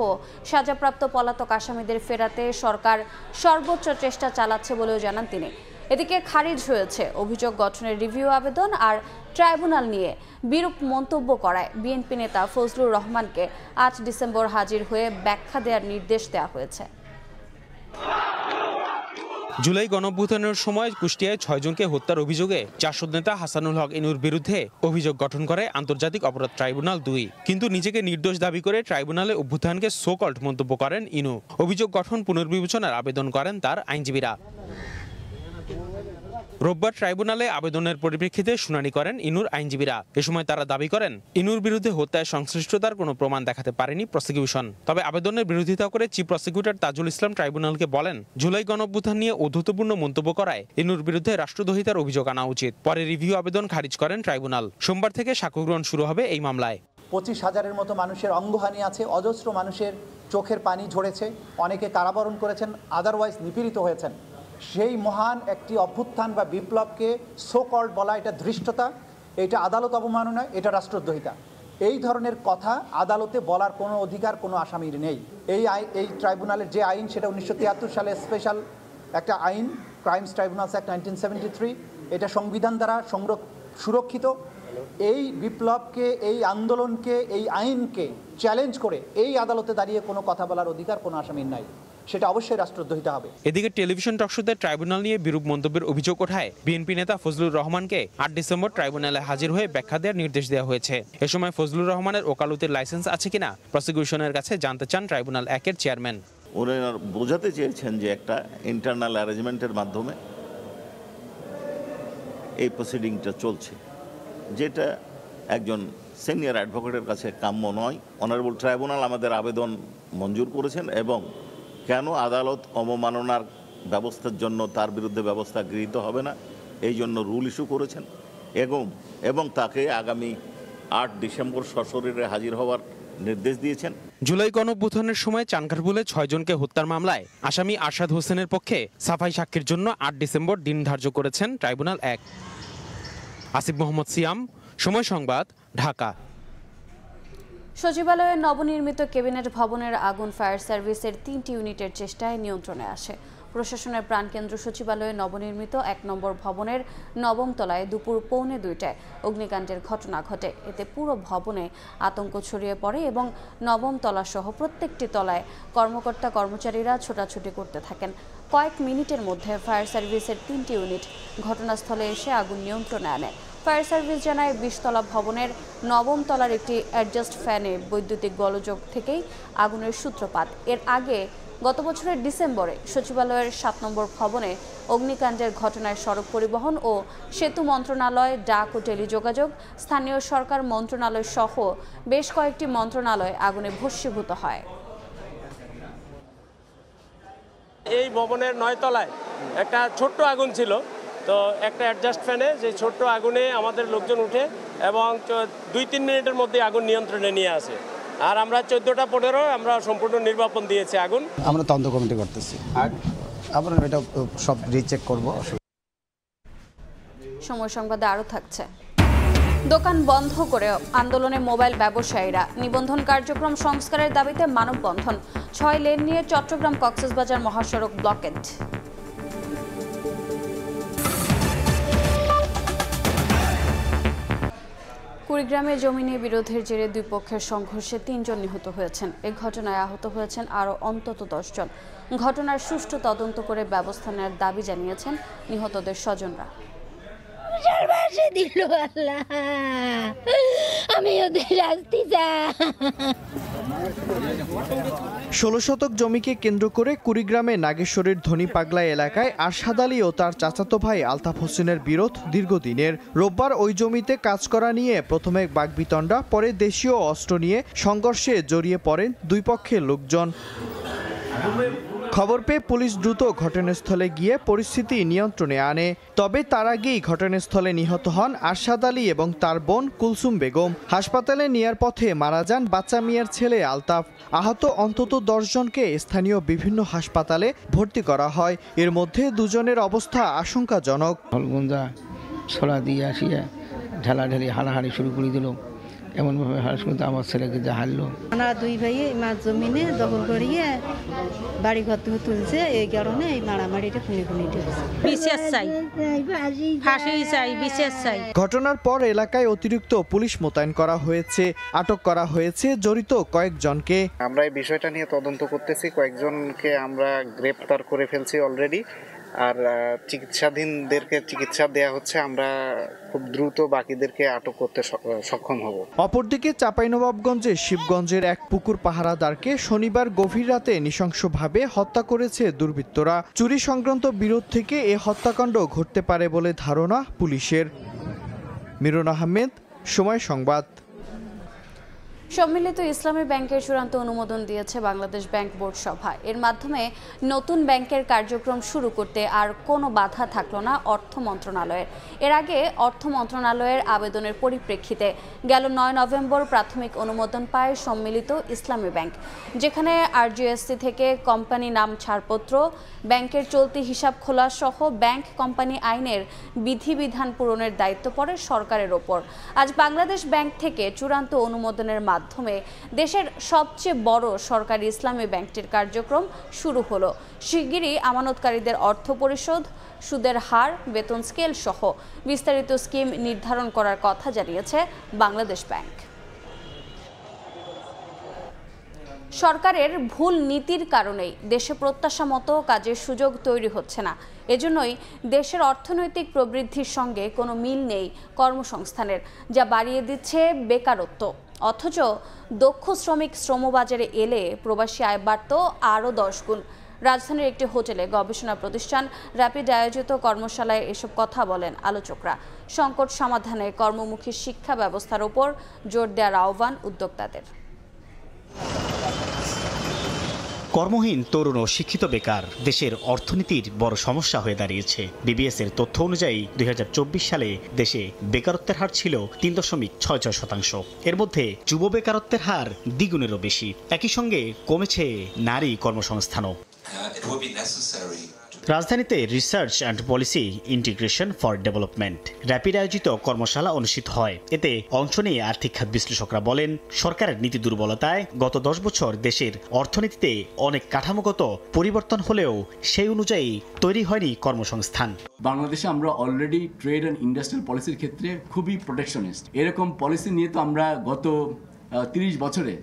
সাজাপ্রাপ্ত পলাতক আসামিদের ফেরাতে সরকার সর্বোচ্চ চেষ্টা চালাচ্ছে বলেও জানান তিনি। এদিকে খারিজ হয়েছে অভিযোগ গঠনের রিভিউ আবেদন আর ট্রাইব্যুনাল নিয়ে বিরূপ মন্তব্য করায় বিএনপি নেতা ফজলুর রহমানকে 8 ডিসেম্বর হাজির হয়ে ব্যাখ্যা দেওয়ার নির্দেশ দেওয়া হয়েছে। জুলাই গণঅভ্যুত্থানের সময় কুষ্টিয়ায় 6 জনকে হত্যার অভিযোগে জাসদ নেতা হাসানুল হক ইনুর বিরুদ্ধে অভিযোগ গঠন করে আন্তর্জাতিক অপরাধ ট্রাইব্যুনাল 2, কিন্তু নিজেকে নির্দোষ দাবি করে ট্রাইব্যুনালে অভ্যুত্থানকে সো-কল্ড মন্তব্য করেন ইনু। অভিযোগ গঠন পুনর্বিবেচনার আবেদন করেন তার আইনজীবীরা। রোববার ট্রাইব্যুনালে আবেদনের পরিপ্রেক্ষিতে শুনানি করেন ইনুর আইনজীবীরা। এ সময় তারা দাবি করেন ইনুর বিরুদ্ধে হত্যায় সংশ্লিষ্টতার কোনো প্রমাণ দেখাতে পারেনি প্রসিকিউশন। তবে আবেদনের বিরোধিতা করে চিফ প্রসিকিউটর তাজুল ইসলাম ট্রাইব্যুনালকে বলেন জুলাই গণঅভ্যুত্থান নিয়ে ঔদ্ধত্যপূর্ণ মন্তব্য করায় ইনুর বিরুদ্ধে রাষ্ট্রদ্রোহিতার অভিযোগ আনা উচিত। পরে রিভিউ আবেদন খারিজ করেন ট্রাইব্যুনাল। সোমবার থেকে সাক্ষ্য গ্রহণ শুরু হবে এই মামলায়। 25,000-এর মতো মানুষের অঙ্গহানি আছে, অজস্র মানুষের চোখের পানি ঝরেছে, অনেকে কারাবরণ করেছেন, আদারওয়াইজ নিপীড়িত হয়েছেন। সেই মহান একটি অভ্যুত্থান বা বিপ্লবকে সো কল্ড বলা এটা ধৃষ্টতা, এটা আদালত অবমাননা, এটা রাষ্ট্রদ্রোহিতা। এই ধরনের কথা আদালতে বলার কোনো অধিকার কোনো আসামির নেই। এই ট্রাইব্যুনালের যে আইন সেটা 1973 সালে স্পেশাল একটা আইন, ক্রাইমস ট্রাইব্যুনালস অ্যাক্ট 1973, এটা সংবিধান দ্বারা সুরক্ষিত। এই বিপ্লবকে, এই আন্দোলনকে, এই আইনকে চ্যালেঞ্জ করে এই আদালতে দাঁড়িয়ে কোনো কথা বলার অধিকার কোনো আসামির নাই, সেটা অবশ্যই রাষ্ট্রদ্রোহিতা হবে। এদিকে টেলিভিশন টকশোতে ট্রাইব্যুনাল নিয়ে বিরূপ মন্তব্যের অভিযোগ ওঠায় বিএনপি নেতা ফজলুর রহমানকে 8 ডিসেম্বর ট্রাইব্যুনালে হাজির হয়ে ব্যাখ্যা দেওয়ার নির্দেশ দেওয়া হয়েছে। এ সময় ফজলুর রহমানের ওকালতির লাইসেন্স আছে কিনা প্রসিকিউশনের কাছে জানতে চান ট্রাইব্যুনাল 1-এর চেয়ারম্যান। ওনারা বোঝাতে চেয়েছেন যে একটা ইন্টারনাল অ্যারেঞ্জমেন্টের মাধ্যমে এই প্রসিডিংটা চলছে, যেটা একজন সিনিয়র অ্যাডভোকেটের কাছে কাম্য নয়। অনারেবল ট্রাইব্যুনাল আমাদের আবেদন মঞ্জুর করেছেন এবং কেন আদালত অবমাননার ব্যবস্থার জন্য তার বিরুদ্ধে ব্যবস্থা গৃহীত হবে না এই জন্য রুল ইস্যু করেছেন এবং তাকে আগামী 8 ডিসেম্বর সশরীরে হাজির হওয়ার নির্দেশ দিয়েছেন। জুলাই গণঅভ্যুত্থানের সময় চানখারপুলে 6 জনকে হত্যার মামলায় আসামি আরশাদ হোসেনের পক্ষে সাফাই সাক্ষীর জন্য 8 ডিসেম্বর দিন ধার্য করেছেন ট্রাইব্যুনাল 1। আসিফ মোহাম্মদ সিয়াম, সময় সংবাদ, ঢাকা। সচিবালয়ের নবনির্মিত ক্যাবিনেট ভবনের আগুন ফায়ার সার্ভিসের 3টি ইউনিটের চেষ্টায় নিয়ন্ত্রণে আসে। প্রশাসনের প্রাণকেন্দ্র সচিবালয়ে নবনির্মিত 1 নম্বর ভবনের 9ম তলায় দুপুর 1:45টায় অগ্নিকাণ্ডের ঘটনা ঘটে। এতে পুরো ভবনে আতঙ্ক ছড়িয়ে পড়ে এবং 9ম তলা সহ প্রত্যেকটি তলায় কর্মকর্তা কর্মচারীরা ছোটাছুটি করতে থাকেন। কয়েক মিনিটের মধ্যে ফায়ার সার্ভিসের 3টি ইউনিট ঘটনাস্থলে এসে আগুন নিয়ন্ত্রণে আনে। ফায়ার সার্ভিস জানায় 20 তলা ভবনের 9ম তলার একটি অ্যাডজাস্ট ফ্যানে বৈদ্যুতিক গোলযোগ থেকেই আগুনের সূত্রপাত। এর আগে গত বছরের ডিসেম্বরে সচিবালয়ের 7 নম্বর ভবনে অগ্নিকাণ্ডের ঘটনায় সড়ক পরিবহন ও সেতু মন্ত্রণালয়, ডাক ও টেলিযোগাযোগ, স্থানীয় সরকার মন্ত্রণালয় সহ বেশ কয়েকটি মন্ত্রণালয় আগুনে ভস্মীভূত হয়। এই ভবনের 9 তলায় একটা ছোট্ট আগুন ছিল, তো একটা অ্যাডজাস্ট ফ্যানে যে ছোট্ট আগুনে আমাদের লোকজন উঠে এবং 2-3 মিনিটের মধ্যে আগুন নিয়ন্ত্রণে নিয়ে আসে। আর আমরা 14টা-15 আমরা সম্পূর্ণ নির্বাপন দিয়েছি আগুন। আমরা তদন্ত কমিটি করতেছি আর আমরা এটা সব রিচেক করব। সময় সংবাদে আরও থাকছে। দোকান বন্ধ করে আন্দোলনে মোবাইল ব্যবসায়ীরা, নিবন্ধন কার্যক্রম সংস্কারের দাবিতে মানববন্ধন। 6 লেন নিয়ে চট্টগ্রাম কক্সবাজার মহাসড়ক ব্লকেড। কুড়িগ্রামে জমি নিয়ে বিরোধের জেরে 2 পক্ষের সংঘর্ষে 3 জন নিহত হয়েছেন। এই ঘটনায় আহত হয়েছেন আরও অন্তত 10 জন। ঘটনার সুষ্ঠু তদন্ত করে ব্যবস্থা নেওয়ার দাবি জানিয়েছেন নিহতদের স্বজনরা। আমি ওদের শাস্তি চাই। ১৬ শতক জমিকে কেন্দ্র করে কুড়িগ্রামে নাগেশ্বরীর ধনী পাগলা এলাকায় আরশাদ আলী ও তার চাচাতো ভাই আলতাফ হোসেনের বিরোধ দীর্ঘদিনের। রোববার ওই জমিতে কাজ করা নিয়ে প্রথমে বাকবিতণ্ডা, পরে দেশীয় অস্ত্র নিয়ে সংঘর্ষে জড়িয়ে পড়েন দুই পক্ষের লোকজন। খবর পেয়ে পুলিশ দ্রুত ঘটনাস্থলে গিয়ে পরিস্থিতি নিয়ন্ত্রণে আনে। তবে তার আগেই ঘটনাস্থলে নিহত হন আরশাদ আলী এবং তার বোন কুলসুম বেগম। হাসপাতালে নেয়ার পথে মারা যান বাচ্চা মিয়ার ছেলে আলতাফ। আহত অন্তত ১০ জনকে স্থানীয় বিভিন্ন হাসপাতালে ভর্তি করা হয়। এর মধ্যে দুজনের অবস্থা আশঙ্কাজনক। হলগুন্দা ছড়া দিয়ে আসিয়া ঢালাঢালি হানাহানি শুরু করে দিল। এমনভাবে হাসপাতাল আমার ছেলেকে যা হারলো। আমরা দুই ভাই মাছ জমিনে দখল করিয়ে বাড়ি ঘর থেকে তুলছে, এই কারণে এই মারামারিটা খুনি বিশেষ চাই, ফাঁসি চাই, বিশেষ চাই। ঘটনার পর এলাকায় অতিরিক্ত পুলিশ মোতায়েন করা হয়েছে। আটক করা হয়েছে জড়িত কয়েকজনকে। আমরা এই বিষয়টা নিয়ে তদন্ত করতেছি, কয়েকজনকে আমরা গ্রেপ্তার করে ফেলছি অলরেডি, আর চিকিৎসাধীনদেরকে চিকিৎসা দেয়া হচ্ছে। আমরা খুব দ্রুত বাকিদেরকে আটক করতে সক্ষম হব। অপরদিকে চাঁপাইনবাবগঞ্জের শিবগঞ্জের এক পুকুর পাহারাদারকে শনিবার গভীর রাতে নৃশংসভাবে হত্যা করেছে দুর্বৃত্তরা। চুরি সংক্রান্ত বিরোধ থেকে এ হত্যাকাণ্ড ঘটতে পারে বলে ধারণা পুলিশের। মিরন আহমেদ, সময় সংবাদ। সম্মিলিত ইসলামী ব্যাংকের চূড়ান্ত অনুমোদন দিয়েছে বাংলাদেশ ব্যাংক বোর্ড সভা। এর মাধ্যমে নতুন ব্যাংকের কার্যক্রম শুরু করতে আর কোনো বাধা থাকলো না অর্থ মন্ত্রণালয়ের। এর আগে অর্থ মন্ত্রণালয়ের আবেদনের পরিপ্রেক্ষিতে গেল ৯ নভেম্বর প্রাথমিক অনুমোদন পায় সম্মিলিত ইসলামী ব্যাংক, যেখানে আরজিএসসি থেকে কোম্পানি নাম ছাড়পত্র, ব্যাংকের চলতি হিসাব খোলা সহ ব্যাংক কোম্পানি আইনের বিধিবিধান পূরণের দায়িত্ব পড়ে সরকারের ওপর। আজ বাংলাদেশ ব্যাংক থেকে চূড়ান্ত অনুমোদনের মাধ্যমে দেশের সবচেয়ে বড় সরকারি ইসলামী ব্যাংকটির কার্যক্রম শুরু হলো। শিগগিরই আমানতকারীদের অর্থ পরিশোধ, সুদের হার, বেতন স্কেল সহ বিস্তারিত স্কিম নির্ধারণ করার কথা জানিয়েছে বাংলাদেশ ব্যাংক। সরকারের ভুল নীতির কারণেই দেশে প্রত্যাশা মতো কাজের সুযোগ তৈরি হচ্ছে না। এজন্যই দেশের অর্থনৈতিক প্রবৃদ্ধির সঙ্গে কোনো মিল নেই কর্মসংস্থানের, যা বাড়িয়ে দিচ্ছে বেকারত্ব। অথচ দক্ষ শ্রমিক শ্রমবাজারে এলে প্রবাসী আয় বাড়ত আরও 10 গুণ। রাজধানীর একটি হোটেলে গবেষণা প্রতিষ্ঠান র্যাপিড আয়োজিত কর্মশালায় এসব কথা বলেন আলোচকরা। সংকট সমাধানে কর্মমুখী শিক্ষা ব্যবস্থার উপর জোর দেওয়ার আহ্বান উদ্যোক্তাদের। কর্মহীন তরুণ ও শিক্ষিত বেকার দেশের অর্থনীতির বড় সমস্যা হয়ে দাঁড়িয়েছে। বিবিএস এর তথ্য অনুযায়ী ২০২৪ সালে দেশে বেকারত্বের হার ছিল ৩.৬৬%। এর মধ্যে যুব বেকারত্বের হার দ্বিগুণেরও বেশি। একই সঙ্গে কমেছে নারী কর্মসংস্থানও। রাজধানীতে research and policy integration for development rapid আয়োজিত কর্মশালা অনুষ্ঠিত হয়। এতে অংশ নিয়ে আর্থিক খাত বিশ্লেষকরা বলেন, সরকারের নীতি দুর্বলতায় গত 10 বছর দেশের অর্থনীতিতে অনেক কাঠামোগত পরিবর্তন হলেও সেই অনুযায়ী তৈরি হয়নি কর্মসংস্থান। বাংলাদেশে আমরা অলরেডি ট্রেড অ্যান্ড ইন্ডাস্ট্রিয়াল পলিসির ক্ষেত্রে খুবই প্রোটেকশনিস্ট। এরকম পলিসি নিয়ে তো আমরা গত 30 বছরে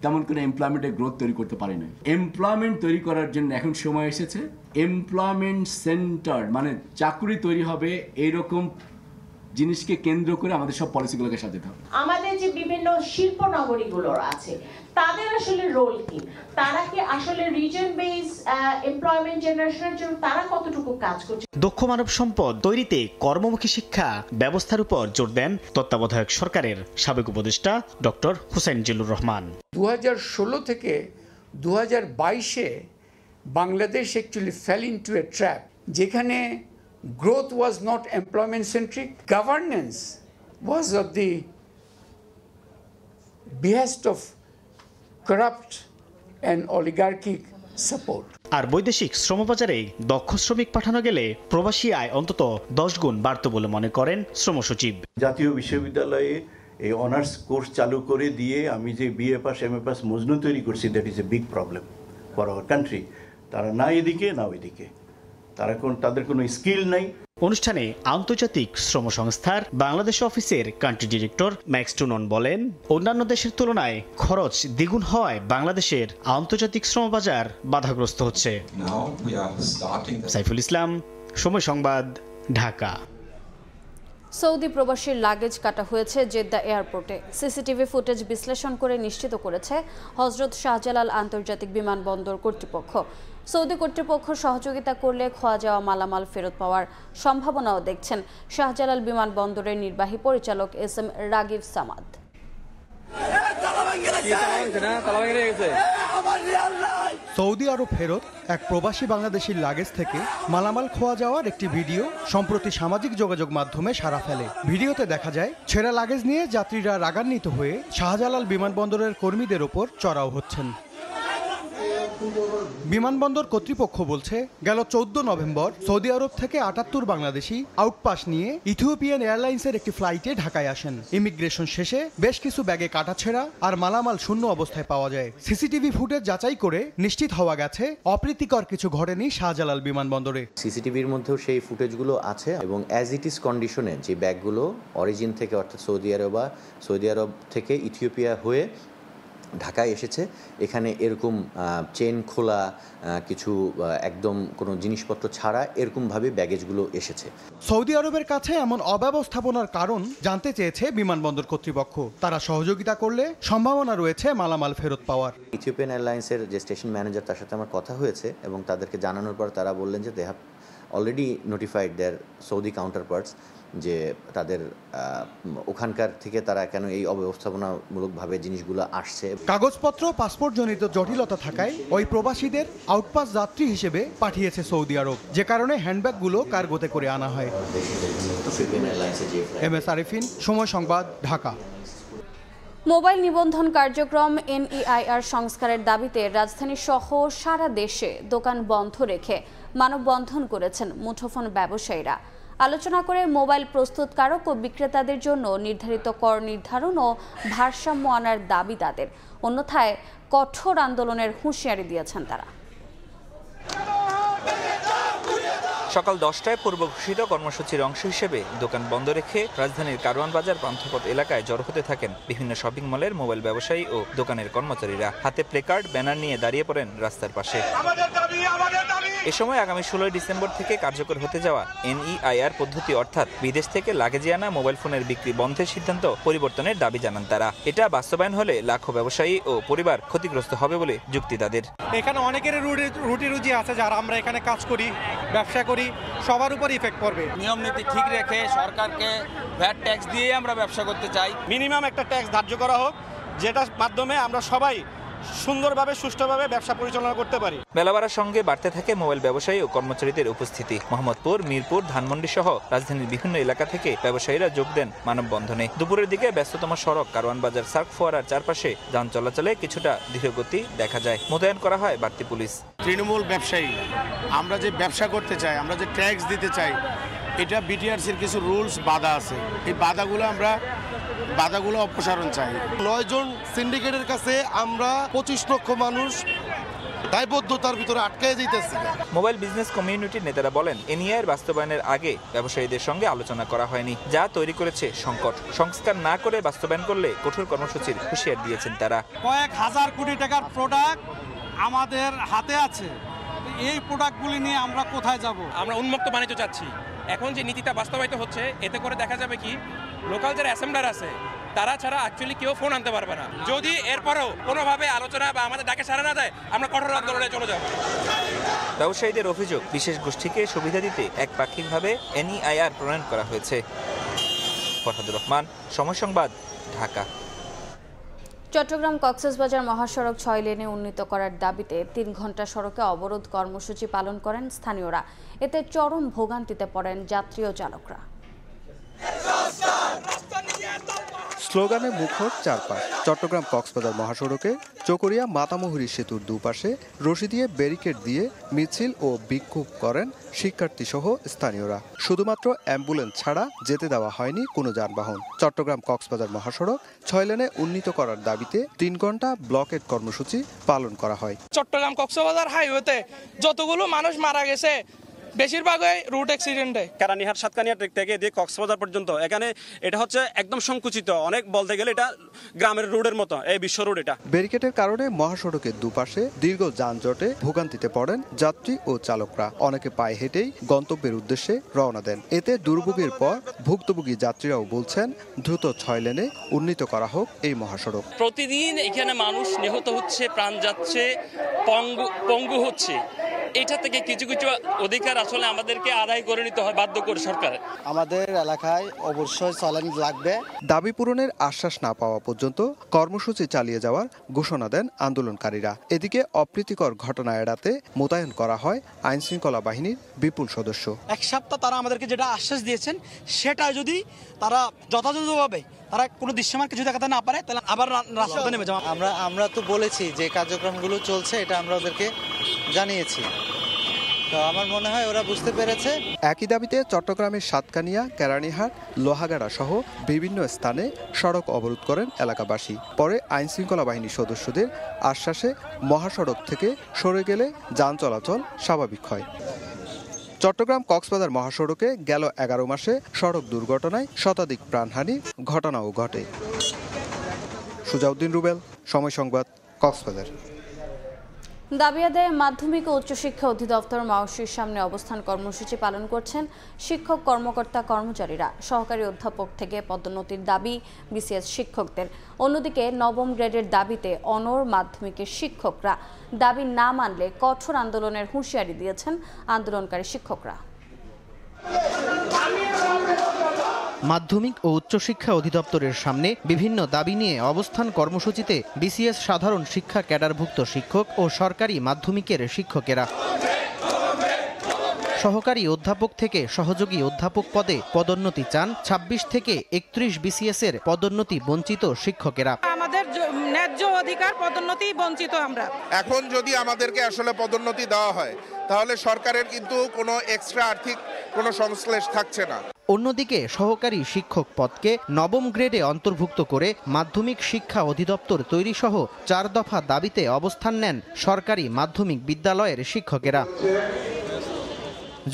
তেমন করে এমপ্লয়মেন্টের গ্রোথ তৈরি করতে পারি না। এমপ্লয়মেন্ট তৈরি করার জন্য এখন সময় এসেছে। এমপ্লয়মেন্ট সেন্টার মানে চাকরি তৈরি হবে, এইরকম জিনিসকে কেন্দ্র করে আমাদের সব পলিসিগুলোকে সাজাতে হবে। আমাদের যে বিভিন্ন শিল্প নগরীগুলো আছে তাদের আসলে রোল কি, তারা কি আসলে রিজন বেস এমপ্লয়মেন্ট জেনারেশনের জন্য তারা কতটুকু কাজ করছে। দক্ষ মানব সম্পদ তৈরিতে কর্মমুখী শিক্ষা ব্যবস্থার উপর জোর দেন তত্ত্বাবধায়ক সরকারের সাবেক উপদেষ্টা ডক্টর হুসাইন জিল্লুর রহমান। 2016 থেকে 2022-এ Bangladesh actually fell into a trap, যেখানে growth was not employment centric, governance was of the behest of corrupt and oligarchic support. আর বৈদেশিক শ্রমবাজারে দক্ষ শ্রমিক পাঠানো গেলে প্রবাসী আয় অন্তত 10 গুণ বাড়ত বলে মনে করেন শ্রম সচিব। জাতীয় বিশ্ববিদ্যালয়ে এই অনার্স কোর্স চালু করে দিয়ে আমি যে বিএ পাস এমএ পাস মজনু তৈরি করছি, that is a big problem for our country. তারা না এদিকে না ওইদিকে, তাদের কোনো স্কিল নাই। অনুষ্ঠানে আন্তর্জাতিক শ্রম সংস্থার বাংলাদেশ অফিসের কান্ট্রি ডিরেক্টর ম্যাক্স টুনন বলেন, অন্যান্য দেশের তুলনায় খরচ দ্বিগুণ হওয়ায় বাংলাদেশের আন্তর্জাতিক শ্রমবাজার বাধাগ্রস্ত হচ্ছে। সাইফুল ইসলাম, সময় সংবাদ, ঢাকা। সৌদি প্রবাসীর লাগেজ কাটা হয়েছে জেদ্দা এয়ারপোর্টে। সিসিটিভি ফুটেজ বিশ্লেষণ করে নিশ্চিত করেছে হজরত শাহজালাল আন্তর্জাতিক বিমানবন্দর কর্তৃপক্ষ। সৌদি কর্তৃপক্ষ সহযোগিতা করলে খোয়া যাওয়া মালামাল ফেরত পাওয়ার সম্ভাবনাও দেখছেন শাহজালাল বিমানবন্দরের নির্বাহী পরিচালক SM রাগিব সামাদ। সৌদি আরব ফেরত এক প্রবাসী বাংলাদেশির লাগেজ থেকে মালামাল খোয়া যাওয়ার একটি ভিডিও সম্প্রতি সামাজিক যোগাযোগ মাধ্যমে সাড়া ফেলে। ভিডিওতে দেখা যায় ছেঁড়া লাগেজ নিয়ে যাত্রীরা রাগান্বিত হয়ে শাহজালাল বিমানবন্দরের কর্মীদের ওপর চড়াও হচ্ছেন। বিমানবন্দর কর্তৃপক্ষ বলছে গেল 14 নভেম্বর সৌদি আরব থেকে 78 বাংলাদেশি আউটপাস নিয়ে ইথিওপিয়ান এয়ারলাইন্সের একটি ফ্লাইটে ঢাকায় আসেন। ইমিগ্রেশন শেষে বেশ কিছু ব্যাগে কাটাছেঁড়া আর মালামাল শূন্য অবস্থায় পাওয়া যায়। সিসিটিভি ফুটেজ যাচাই করে নিশ্চিত হওয়া গেছে অপ্রীতিকর কিছু ঘটেনি শাহজালাল বিমানবন্দরে। সিসিটিভির মধ্যেও সেই ফুটেজগুলো আছে এবং অ্যাজ ইট ইজ কন্ডিশনে যে ব্যাগগুলো অরিজিন থেকে অর্থাৎ সৌদি আরব থেকে ইথিওপিয়া হয়ে ঢাকায় এসেছে, এখানে এরকম চেন খোলা কিছু একদম কোনো জিনিসপত্র ছাড়া এরকমভাবে ব্যাগেজগুলো এসেছে। সৌদি আরবের কাছে এমন অব্যবস্থাপনার কারণ জানতে চেয়েছে বিমানবন্দর কর্তৃপক্ষ। তারা সহযোগিতা করলে সম্ভাবনা রয়েছে মালামাল ফেরত পাওয়ার। ইথিওপিয়ান এয়ারলাইন্সের যে স্টেশন ম্যানেজার তার সাথে আমার কথা হয়েছে এবং তাদেরকে জানানোর পর তারা বললেন যে they have already notified their Saudi counterparts যে তাদের ওখানকার থেকে তারা কেন এই অব্যবস্থাপনামূলকভাবে জিনিসগুলো আসছে। কাগজপত্র পাসপোর্ট জনিত জটিলতা থাকায় ওই প্রবাসীদের আউটপাস যাত্রী হিসেবে পাঠিয়েছে সৌদি আরব, যে কারণে হ্যান্ডব্যাগগুলো কার্গোতে করে আনা হয়। MS আরিফিন, সময় সংবাদ, ঢাকা। মোবাইল নিবন্ধন কার্যক্রম NEIR সংস্কারের দাবিতে রাজধানী সহ সারা দেশে দোকান বন্ধ রেখে মানববন্ধন করেছেন মুঠোফোন ব্যবসায়ীরা। আলোচনা করে মোবাইল প্রস্তুতকারক ও বিক্রেতাদের জন্য নির্ধারিত কর নির্ধারণ ও ভারসাম্য আনার দাবি তাদের। অন্যথায় কঠোর আন্দোলনের হুঁশিয়ারি দিয়েছেন তারা। সকাল 10টায় পূর্ব ঘোষিত কর্মসূচির অংশ হিসেবে দোকান বন্ধ রেখে রাজধানীর কারওয়ান বাজার পান্থপথ এলাকায় জড়ো হতে থাকেন বিভিন্ন শপিং মলের মোবাইল ব্যবসায়ী ও দোকানের কর্মচারীরা। হাতে প্লেকার্ড, ব্যানার নিয়ে দাঁড়িয়ে পড়েন রাস্তার পাশে। এ সময় আগামী 16 ডিসেম্বর থেকে কার্যকর হতে যাওয়া NEIR পদ্ধতি অর্থাৎ বিদেশ থেকে লাগেজে আনা মোবাইল ফোনের বিক্রি বন্ধের সিদ্ধান্ত পরিবর্তনের দাবি জানান তারা। এটা বাস্তবায়ন হলে লাখো ব্যবসায়ী ও পরিবার ক্ষতিগ্রস্ত হবে বলে যুক্তি তাদের। এখানে অনেকের রুটি রুজি আছে যারা আমরা এখানে কাজ করি, ব্যবসা করি, সবার উপর ইফেক্ট পড়বে। নিয়ম নীতি ঠিক রেখে সরকারকে ভ্যাট ট্যাক্স দিয়ে আমরা ব্যবসা করতে চাই। মিনিমাম একটা ট্যাক্স ধার্য করা হোক, যেটার মাধ্যমে আমরা সবাই সুন্দরভাবে সুষ্ঠুভাবে ব্যবসা পরিচালনা করতে পারি। মেলাবাড়ার সঙ্গে বাড়তে থাকে মোবাইল ব্যবসায়ী ও কর্মচারীদের উপস্থিতি। মোহাম্মদপুর, মিরপুর, ধানমন্ডি সহ রাজধানীর বিভিন্ন এলাকা থেকে ব্যবসায়ীরা যোগ দেন মানববন্ধনে। দুপুরের দিকে ব্যস্ততম সড়ক কারওয়ান বাজার সার্ক ফোয়ারার চারপাশে যান চলাচলে কিছুটা ধীরগতি দেখা যায়। মোতায়েন করা হয় বাড়তি পুলিশ। তৃণমূল ব্যবসায়ী আমরা যে ব্যবসা করতে চাই, আমরা যে ট্যাক্স দিতে চাই, এটা বিটিআরসির কিছু রুলস বাধা আছে। এই বাধাগুলো অপসারণ চাই। 9 জন সিন্ডিকেটের কাছে আমরা 25 লক্ষ মানুষ দায়বদ্ধতার ভিতরে আটকে যেতেছি। মোবাইল বিজনেস কমিউনিটির নেতারা বলেন NEIR বাস্তবায়নের আগে ব্যবসায়ীদের সঙ্গে আলোচনা করা হয়নি, যা তৈরি করেছে সংকট। সংস্কার না করে বাস্তবায়ন করলে কঠোর কর্মসূচির হুঁশিয়ার দিয়েছেন তারা। কয়েক হাজার কোটি টাকার প্রোডাক্ট আমাদের হাতে আছে, এই প্রোডাক্টগুলি নিয়ে আমরা কোথায় যাব? আমরা উন্মুক্ত বাণিজ্য চাচ্ছি। এখন যে নীতিটা বাস্তবায়িত হচ্ছে, এতে করে দেখা যাবে কি লোকাল যারা অ্যাসেম্বলার আছে তারা ছাড়া অ্যাকচুয়ালি কেউ ফোন আনতে পারবে না। যদি এরপরেও কোনোভাবে আলোচনা বা আমাদের ডাকে সাড়া না দেয়, আমরা কঠোর আন্দোলনে চলে যাব। ব্যবসায়ীদের অভিযোগ, বিশেষ গোষ্ঠীকে সুবিধা দিতে একপাক্ষিকভাবে NEIR প্রণয়ন করা হয়েছে। ফরহাদুর রহমান, সময় সংবাদ, ঢাকা। চট্টগ্রাম কক্সবাজার মহাসড়ক 6 লেনে উন্নীত করার দাবিতে 3 ঘণ্টা সড়কে অবরোধ কর্মসূচি পালন করেন স্থানীয়রা। এতে চরম ভোগান্তিতে পড়েন যাত্রী ও চালকরা। স্লোগানে মুখর চারপাশ। চট্টগ্রাম কক্সবাজার মহাসড়কে চকরিয়া মাতামুহুরী সেতুর দুপাশে রশি দিয়ে ব্যারিকেড দিয়ে মিছিল ও বিক্ষোভ করেন শিক্ষার্থী সহ স্থানীয়রা। শুধুমাত্র অ্যাম্বুলেন্স ছাড়া যেতে দেওয়া হয়নি কোনো যানবাহন। চট্টগ্রাম কক্সবাজার মহাসড়ক 6 লেনে উন্নীত করার দাবিতে 3 ঘণ্টা ব্লকেট কর্মসূচি পালন করা হয়। চট্টগ্রাম কক্সবাজার হাইওয়েতে যতগুলো মানুষ মারা গেছে বেশিরভাগই রুট অ্যাক্সিডেন্টে। কেরানীহাট সাতকানিয়া থেকে দিয়ে কক্সবাজার পর্যন্ত এখানে এটা হচ্ছে একদম সংকুচিত, অনেক বলতে গেলে এটা গ্রামের রোডের মতো, এই বিশ্ব রোড। এটা ব্যারিকেডের কারণে মহাসড়কের দুপাশে দীর্ঘ যানজটে ভোগান্তিতে পড়েন যাত্রী ও চালকরা। অনেকে পায়ে হেঁটেই গন্তব্যের উদ্দেশ্যে রওনা দেন। এতে দুর্ভোগের পর ভুক্তভোগী যাত্রীরাও বলছেন দ্রুত 6 লেনে উন্নীত করা হোক এই মহাসড়ক। প্রতিদিন এখানে মানুষ নিহত হচ্ছে, প্রাণ যাচ্ছে, পঙ্গু হচ্ছে। এটা থেকে কিছু কিছু অধিকার আসলে আমাদেরকে আদায় করে নিতে হয় বাধ্য করে সরকার। আমাদের এলাকায় অবশ্যই চলেন লাগবে। দাবি পূরণের আশ্বাস না পাওয়া পর্যন্ত কর্মসূচি চালিয়ে যাওয়ার ঘোষণা দেন আন্দোলনকারীরা। এদিকে অপ্রীতিকর ঘটনা এড়াতে মোতায়েন করা হয় আইন শৃঙ্খলা বাহিনীর বিপুল সদস্য। এক সপ্তাহ তারা আমাদেরকে যেটা আশ্বাস দিয়েছেন সেটা যদি তারা যথাযথভাবে তারা কোনো দৃশ্যমান কিছু দেখাতে না পারে তাহলে আবার রাস্তাতে নেমে যাওয়া। আমরা তো বলেছি যে কার্যক্রমগুলো চলছে, এটা আমরা ওদেরকে জানিয়েছি, তো আমার মনে হয় ওরা বুঝতে পেরেছে। একই দাবিতে চট্টগ্রামের সাতকানিয়া, কেরানীহাট, লোহাগাড়া সহ বিভিন্ন স্থানে সড়ক অবরোধ করেন এলাকাবাসী। পরে আইন শৃঙ্খলা বাহিনীর সদস্যদের আশ্বাসে মহাসড়ক থেকে সরে গেলে যান চলাচল স্বাভাবিক হয়। চট্টগ্রাম কক্সবাজার মহাসড়কে গেল 11 মাসে সড়ক দুর্ঘটনায় শতাধিক প্রাণহানির ঘটনাও ঘটে। সুজাউদ্দিন রুবেল, সময় সংবাদ, কক্সবাজার। দাবি আদায়ে মাধ্যমিক ও উচ্চশিক্ষা অধিদপ্তর মাওসির সামনে অবস্থান কর্মসূচি পালন করছেন শিক্ষক কর্মকর্তা কর্মচারীরা। সহকারী অধ্যাপক থেকে পদোন্নতির দাবি বিসিএস শিক্ষকদের। অন্যদিকে নবম গ্রেডের দাবিতে অনড় মাধ্যমিকের শিক্ষকরা। দাবি না মানলে কঠোর আন্দোলনের হুঁশিয়ারি দিয়েছেন আন্দোলনকারী শিক্ষকরা। মাধ্যমিক ও উচ্চশিক্ষা অধিদপ্তরের সামনে বিভিন্ন দাবি নিয়ে অবস্থান কর্মসূচিতে বিসিএস সাধারণ শিক্ষা ক্যাডারভুক্ত শিক্ষক ও সরকারি মাধ্যমিকের শিক্ষকেরা। সহকারী অধ্যাপক থেকে সহযোগী অধ্যাপক পদে পদোন্নতি চান 26 থেকে 31 বিসিএস এর পদোন্নতি বঞ্চিত শিক্ষকেরা। আমাদের ন্যায্য অধিকার, পদোন্নতি বঞ্চিত আমরা। এখন যদি আমাদেরকে আসলে পদোন্নতি দেওয়া হয় তাহলে সরকারের কিন্তু কোনো এক্সট্রা আর্থিক কোনো সংশ্লেষ থাকছে না। অন্যদিকে সহকারী শিক্ষক পদকে নবম গ্রেডে অন্তর্ভুক্ত করে মাধ্যমিক শিক্ষা অধিদপ্তর তৈরি সহ 4 দফা দাবিতে অবস্থান নেন সরকারি মাধ্যমিক বিদ্যালয়ের শিক্ষকেরা।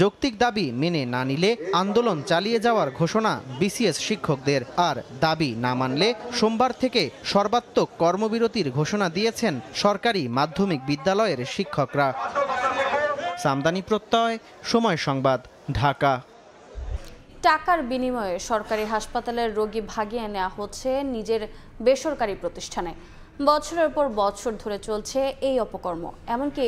যৌক্তিক দাবি মেনে না নিলে আন্দোলন চালিয়ে যাওয়ার ঘোষণা বিসিএস শিক্ষকদের। আর দাবি না মানলে সোমবার থেকে সর্বাত্মক কর্মবিরতির ঘোষণা দিয়েছেন সরকারি মাধ্যমিক বিদ্যালয়ের শিক্ষকরা। সামদানি প্রত্যয়, সময় সংবাদ, ঢাকা। টাকার বিনিময়ে সরকারি হাসপাতালের রোগী ভাগিয়ে নেওয়া হচ্ছে নিজের বেসরকারি প্রতিষ্ঠানে। বছরের পর বছর ধরে চলছে এই অপকর্ম। এমনকি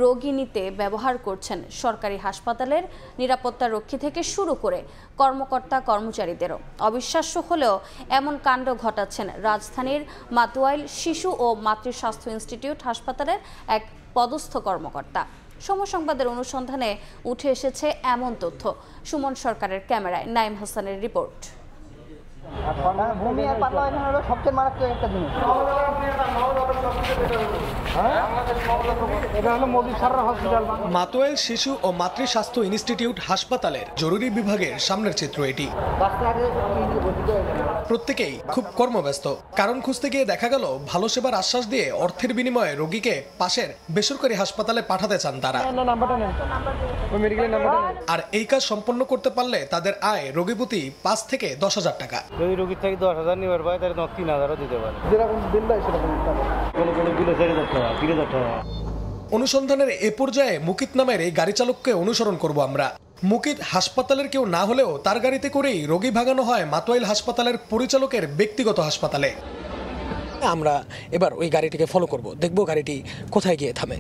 রোগী নিতে ব্যবহার করছেন সরকারি হাসপাতালের নিরাপত্তা রক্ষী থেকে শুরু করে কর্মকর্তা কর্মচারীদেরও। অবিশ্বাস্য হলেও এমন কাণ্ড ঘটাচ্ছেন রাজধানীর মাতুয়াইল শিশু ও মাতৃস্বাস্থ্য ইনস্টিটিউট হাসপাতালের এক পদস্থ কর্মকর্তা। সময় সংবাদের অনুসন্ধানে উঠে এসেছে এমন তথ্য। সুমন সরকারের ক্যামেরায় নাইম হাসানের রিপোর্ট। মাতুয়াইল শিশু ও মাতৃস্বাস্থ্য ইনস্টিটিউট হাসপাতালের জরুরি বিভাগের সামনের চিত্র এটি। প্রত্যেকেই খুব কর্মব্যস্ত। কারণ খুঁজতে গিয়ে দেখা গেল ভালো সেবার আশ্বাস দিয়ে অর্থের বিনিময়ে রোগীকে পাশের বেসরকারি হাসপাতালে পাঠাতে চান তারা। আর এই কাজ সম্পন্ন করতে পারলে তাদের আয় রোগী প্রতি 5 থেকে 10,000 টাকা। যদি রোগীর থেকে 10,000 নিবার পায় তাহলে 3,000ও দিতে পারে। অনুসন্ধানের এ পর্যায়ে মুকিত নামের এই গাড়ি চালককে অনুসরণ করব আমরা। মুকিত হাসপাতালের কেউ না হলেও তার গাড়িতে করেই রোগী ভাগানো হয় মাতুয়াইল হাসপাতালের পরিচালকের ব্যক্তিগত হাসপাতালে। আমরা এবার ওই গাড়িটিকে ফলো করব, দেখব গাড়িটি কোথায় গিয়ে থামে।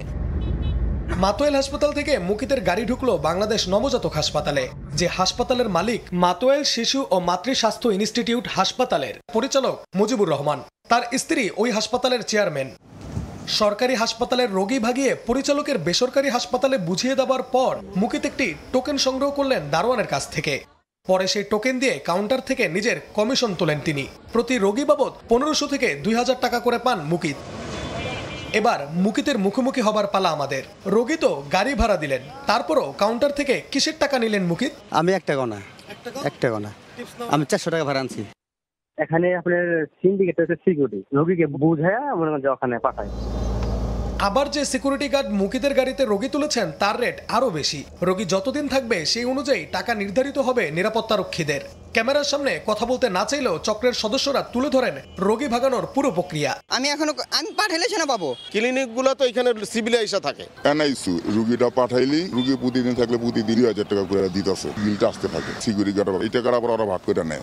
মাতুয়াইল হাসপাতাল থেকে মুকিতের গাড়ি ঢুকলো বাংলাদেশ নবজাতক হাসপাতালে, যে হাসপাতালের মালিক মাতুয়াইল শিশু ও মাতৃস্বাস্থ্য ইনস্টিটিউট হাসপাতালের পরিচালক মুজিবুর রহমান। তার স্ত্রী ওই হাসপাতালের চেয়ারম্যান। সরকারি হাসপাতালের রোগী ভাগিয়ে পরিচালকের বেসরকারি হাসপাতালে বুঝিয়ে দেওয়ার পর মুকিত একটি টোকেন সংগ্রহ করলেন দারোয়ানের কাছ থেকে। পরে সেই টোকেন দিয়ে কাউন্টার থেকে নিজের কমিশন তোলেন তিনি। প্রতি রোগী বাবদ 1500 থেকে 2000 টাকা করে পান মুকিত। এবার মুকিতের মুখোমুখি হবার পালা আমাদের। রোগী তো গাড়ি ভাড়া দিলেন, তারপরও কাউন্টার থেকে কিসের টাকা নিলেন মুকিত? আমি এক টাকা না, আমি 400 টাকা ভাড়া আনছি। এখানে আপনার সিন্ডিকেট হচ্ছে সিকিউরিটি, রোগীকে বুঝায় আমরা ওখানে পাঠাই। আবার যে সিকিউরিটি গার্ড মুকিতের গাড়িতে রোগী তুলেছেন তার রেট আরও বেশি। রোগী যতদিন থাকবে সেই অনুযায়ী টাকা নির্ধারিত হবে নিরাপত্তারক্ষীদের। ক্যামেরার সামনে কথা বলতে না চাইলেও চক্রের সদস্যরা তুলে ধরেন রোগী ভাগানোর পুরো প্রক্রিয়া। আমি পাঠাইলে সেনা পাবো। ক্লিনিকগুলো তো এখানে সিভিল আইসা থাকে। এনআইসু রুগীটা পাঠাইলি রুগী প্রতিদিন থাকলে প্রতিদিন 2,000 টাকা করে দিতে আছে, বিলটা আসতে থাকে। সিকিউরিটি গার্ড এই টাকার আবার ওরা ভাগ করে নেয়।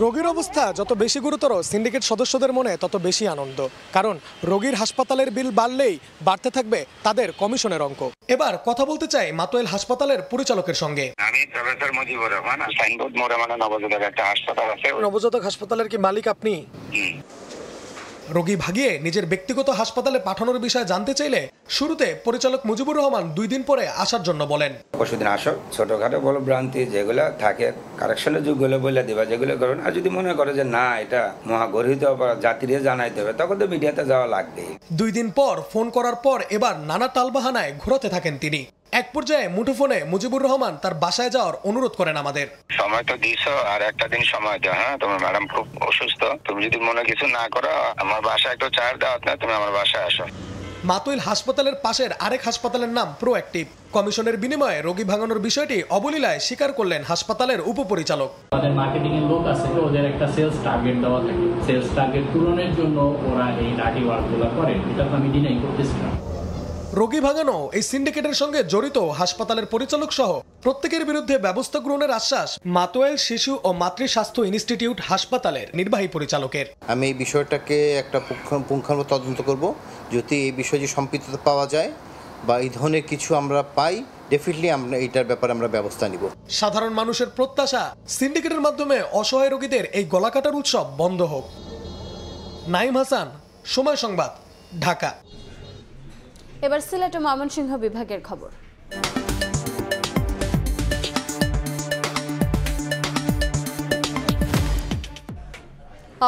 রোগীর অবস্থা যত বেশি গুরুতর, সিন্ডিকেট সদস্যদের মনে তত বেশি আনন্দ, কারণ রোগীর হাসপাতালের বিল বাড়লেই বাড়তে থাকবে তাদের কমিশনের অঙ্ক। এবার কথা বলতে চাই মাতোয়াইল হাসপাতালের পরিচালকের সঙ্গে। আমি প্রফেসর মুজিবুর রহমান, সাইনবোর্ড মোড়ে নবজাতক একটা হাসপাতাল আছে। নবজাতক হাসপাতালের কি মালিক আপনি? রোগী ভাগিয়ে নিজের ব্যক্তিগত হাসপাতালে পাঠানোর বিষয়ে জানতে চাইলে শুরুতে পরিচালক মুজিবুর রহমান 2 দিন পরে আসার জন্য বলেন। পরশুদিন আসো, ছোটখাটো বলো ভ্রান্তি যেগুলো থাকে কারেকশনের যুগগুলো বলে দেবা, যেগুলো করুন। আর যদি মনে করে যে না এটা মহাগর্হিত অপরাধ, জাতিরে জানাইতে হবে, তখন তো মিডিয়াতে যাওয়া লাগবে। 2 দিন পর ফোন করার পর এবার নানা টালবাহানায় ঘোরাতে থাকেন তিনি। এক পর্যায়ে মুঠোফোনে মুজিবুর রহমান তার বাসায় যাওয়ার অনুরোধ করেন আমাদের। সময় তো দিছো, আর একটা দিন সময় দাও। হ্যাঁ, তোমার ম্যাডাম খুব অসুস্থ, তুমি যদি মনে কিছু না করো আমার বাসায় একটু চার দাও, তুমি আমার বাসায় আসো। মাতোয়াইল হাসপাতালের পাশের আরেক হাসপাতালের নাম প্রোঅ্যাক্টিভ। কমিশনের বিনিময়ে রোগী ভাঙানোর বিষয়টি অবলীলায় স্বীকার করলেন হাসপাতালের উপপরিচালক। তাদের মার্কেটিং এর লোক আছে, ওদের একটা সেলস টার্গেট দেওয়া থাকে, সেলস টার্গেট পূরণের জন্য ওরা এই ডাটি ওয়ার্কগুলো করে। এটা তো আমি ডিনাই করতেছি না। রোগী ভাঙানো এই সিন্ডিকেটের সঙ্গে জড়িত হাসপাতালের পরিচালক সহ প্রত্যেকের বিরুদ্ধে ব্যবস্থা গ্রহণের আশ্বাস মাতোয়াইল শিশু ও মাতৃ স্বাস্থ্য ইনস্টিটিউট হাসপাতালের নির্বাহী পরিচালকের। আমি এই বিষয়টাকে একটা পুঙ্খানুপুঙ্খ তদন্ত করব। যদি এই বিষয়ে যে সম্পৃক্ততা পাওয়া যায় বা এই ধরনের কিছু আমরা পাই, ডেফিনেটলি আমরা এইটার ব্যাপারে আমরা ব্যবস্থা নিব। সাধারণ মানুষের প্রত্যাশা সিন্ডিকেটের মাধ্যমে অসহায় রোগীদের এই গলাকাটার উৎসব বন্ধ হোক। নাইম হাসান, সময় সংবাদ, ঢাকা। এবার সিলেট ও ময়মনসিংহ বিভাগের খবর।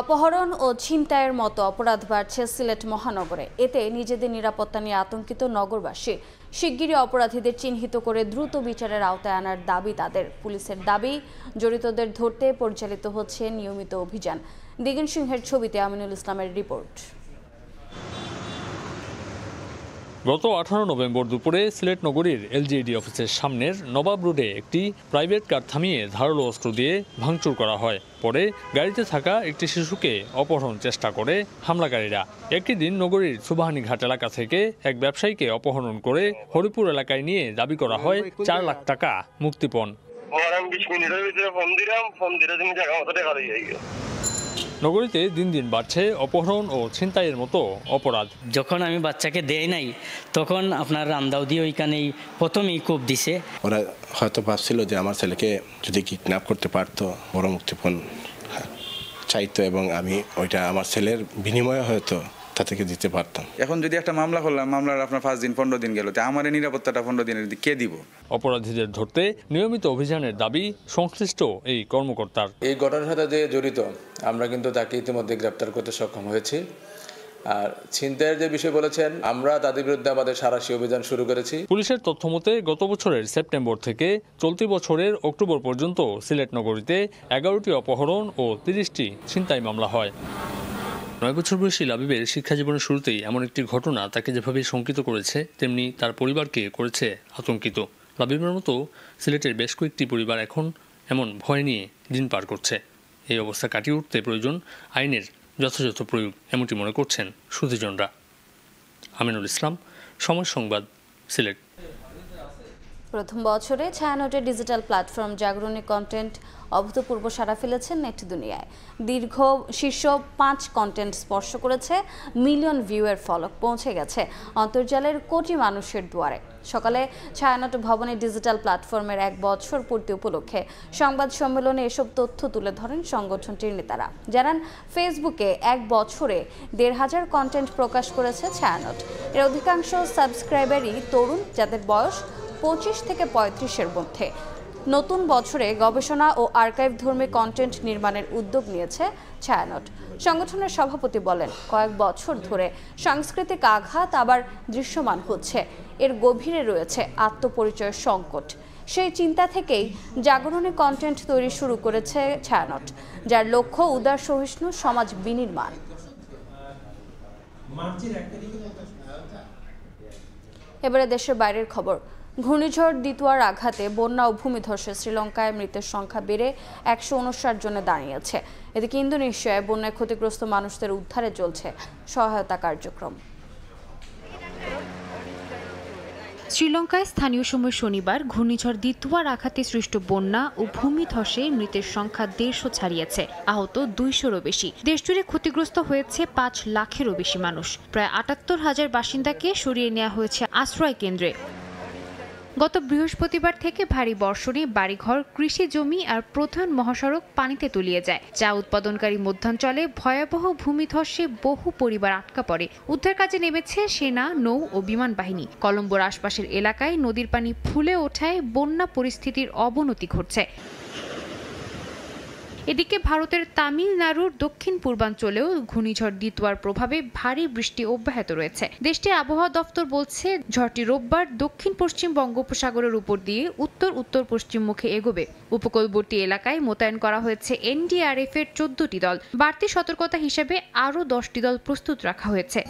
অপহরণ ও ছিনতাইয়ের মতো অপরাধ বাড়ছে সিলেট মহানগরে। এতে নিজেদের নিরাপত্তা নিয়ে আতঙ্কিত নগরবাসী। শিগগিরই অপরাধীদের চিহ্নিত করে দ্রুত বিচারের আওতায় আনার দাবি তাদের। পুলিশের দাবি, জড়িতদের ধরতে পরিচালিত হচ্ছে নিয়মিত অভিযান। দিগিন সিংহের ছবিতে আমিনুল ইসলামের রিপোর্ট। গত 18 নভেম্বর দুপুরে সিলেট নগরীর এলজিইডি অফিসের সামনের নবাব রোডে একটি প্রাইভেট কার থামিয়ে ধারালো অস্ত্র দিয়ে ভাঙচুর করা হয়। পরে গাড়িতে থাকা একটি শিশুকে অপহরণ চেষ্টা করে হামলাকারীরা। একই দিন নগরীর সুবাহানীঘাট এলাকা থেকে এক ব্যবসায়ীকে অপহরণ করে হরিপুর এলাকায় নিয়ে দাবি করা হয় 4 লাখ টাকা মুক্তিপণ। নগরীতে দিন দিন বাড়ছে অপহরণ ও ছিনতাইয়ের মতো অপরাধ। যখন আমি বাচ্চাকে দেই নাই তখন আপনার রামদাউদি ওইখানেই প্রথমেই কোপ দিছে। ওরা হয়তো ভাবছিল যে আমার ছেলেকে যদি কিডন্যাপ করতে পারতো, বড় মুক্তিপণ চাইতো এবং আমি ওইটা আমার ছেলের বিনিময়ে হয়তো থেকে দিতে পারতাম। এখন যদি একটা মামলা করলাম, মামলার আপনার 5 দিন 15 দিন গেল, আমার নিরাপত্তাটা 15 দিনের কে দিব? অপরাধীদের ধরতে নিয়মিত অভিযানের দাবি সংশ্লিষ্ট এই কর্মকর্তার। এই ঘটনার সাথে যে জড়িত আমরা কিন্তু তাকে ইতিমধ্যে গ্রেপ্তার করতে সক্ষম হয়েছি। আর ছিনতাইয়ের যে বিষয় বলেছেন, আমরা তাদের বিরুদ্ধে আমাদের সাঁড়াশি অভিযান শুরু করেছি। পুলিশের তথ্য মতে গত বছরের সেপ্টেম্বর থেকে চলতি বছরের অক্টোবর পর্যন্ত সিলেট নগরীতে 11টি অপহরণ ও 30টি ছিনতাই মামলা হয়। 9 বছর বয়সী লাবিবের শিক্ষা জীবনের শুরুতেই এমন একটি ঘটনা তাকে যেভাবে শঙ্কিত করেছে, তেমনি তার পরিবারকে করেছে আতঙ্কিত। লাবিবের মতো সিলেটের বেশ কয়েকটি পরিবার এখন এমন ভয় নিয়ে দিন পার করছে। এই অবস্থা কাটিয়ে উঠতে প্রয়োজন আইনের যথাযথ প্রয়োগ, এমনটি মনে করছেন সুধীজনরা। আমিনুল ইসলাম, সময় সংবাদ, সিলেট। প্রথম বছরে ছায়ানটের ডিজিটাল প্ল্যাটফর্ম জাগরণী কন্টেন্ট অভূতপূর্ব সাড়া ফেলেছেন নেট দুনিয়ায়। দীর্ঘ শীর্ষ 5 কন্টেন্ট স্পর্শ করেছে মিলিয়ন ভিউয়ের ফলক পৌঁছে গেছে অন্তর্জালের কোটি মানুষের দুয়ারে। সকালে ছায়ানট ভবনের ডিজিটাল প্ল্যাটফর্মের 1 বছর পূর্তি উপলক্ষে সংবাদ সম্মেলনে এসব তথ্য তুলে ধরেন সংগঠনটির নেতারা। জানান, ফেসবুকে 1 বছরে 1,500 কন্টেন্ট প্রকাশ করেছে ছায়ানট। এর অধিকাংশ সাবস্ক্রাইবারই তরুণ, যাদের বয়স 25 থেকে 35-এর মধ্যে। নতুন বছরে গবেষণা ও আর্কাইভ ধর্মী কন্টেন্ট নির্মাণের উদ্যোগ নিয়েছে ছায়ানট। সংগঠনের সভাপতি বলেন, কয়েক বছর ধরে সাংস্কৃতিক আঘাত আবার দৃশ্যমান হচ্ছে। এর গভীরে রয়েছে আত্মপরিচয়ের সংকট। সেই চিন্তা থেকেই জাগরণী কন্টেন্ট তৈরি শুরু করেছে ছায়ানট, যার লক্ষ্য উদার সহিষ্ণু সমাজ বিনির্মাণ। এবারে দেশের বাইরের খবর। ঘূর্ণিঝড় দিতুয়ার আঘাতে বন্যা ও ভূমিধসে শ্রীলঙ্কায় মৃতের সংখ্যা বেড়ে 159 জনে দাঁড়িয়েছে। এদিকে ইন্দোনেশিয়ায় বন্যায় ক্ষতিগ্রস্ত মানুষদের উদ্ধারে চলছে সহায়তা কার্যক্রম। শ্রীলঙ্কায় স্থানীয় সময় শনিবার ঘূর্ণিঝড় দিতুয়ার আঘাতে সৃষ্ট বন্যা ও ভূমিধসে মৃতের সংখ্যা 150 ছাড়িয়েছে, আহত 200-রও বেশি। দেশজুড়ে ক্ষতিগ্রস্ত হয়েছে 5 লাখেরও বেশি মানুষ। প্রায় 78,000 বাসিন্দাকে সরিয়ে নেওয়া হয়েছে আশ্রয় কেন্দ্রে। গত বৃহস্পতিবার থেকে ভারী বর্ষণে বাড়িঘর, কৃষি জমি আর প্রধান মহাসড়ক পানিতে তলিয়ে যায়। চা উৎপাদনকারী মধ্যাঞ্চলে ভয়াবহ ভূমিধসে বহু পরিবার আটকা পড়ে। উদ্ধার কাজে নেমেছে সেনা, নৌ ও বিমান বাহিনী। কলম্বোর আশপাশের এলাকায় নদীর পানি ফুলে ওঠায় বন্যা পরিস্থিতির অবনতি ঘটছে। এদিকে ভারতের তামিলনাড়ুর দক্ষিণ পূর্বাঞ্চলেও ঘূর্ণিঝড় দিতুয়ার প্রভাবে ভারী বৃষ্টি অব্যাহত রয়েছে। দেশটির আবহাওয়া দফতর বলছে, ঝড়টি রোববার দক্ষিণ পশ্চিম বঙ্গোপসাগরের উপর দিয়ে উত্তর পশ্চিম মুখে এগোবে। উপকূলবর্তী এলাকায় মোতায়েন করা হয়েছে NDRF এর 14টি দল। বাড়তি সতর্কতা হিসেবে আরও 10টি দল প্রস্তুত রাখা হয়েছে।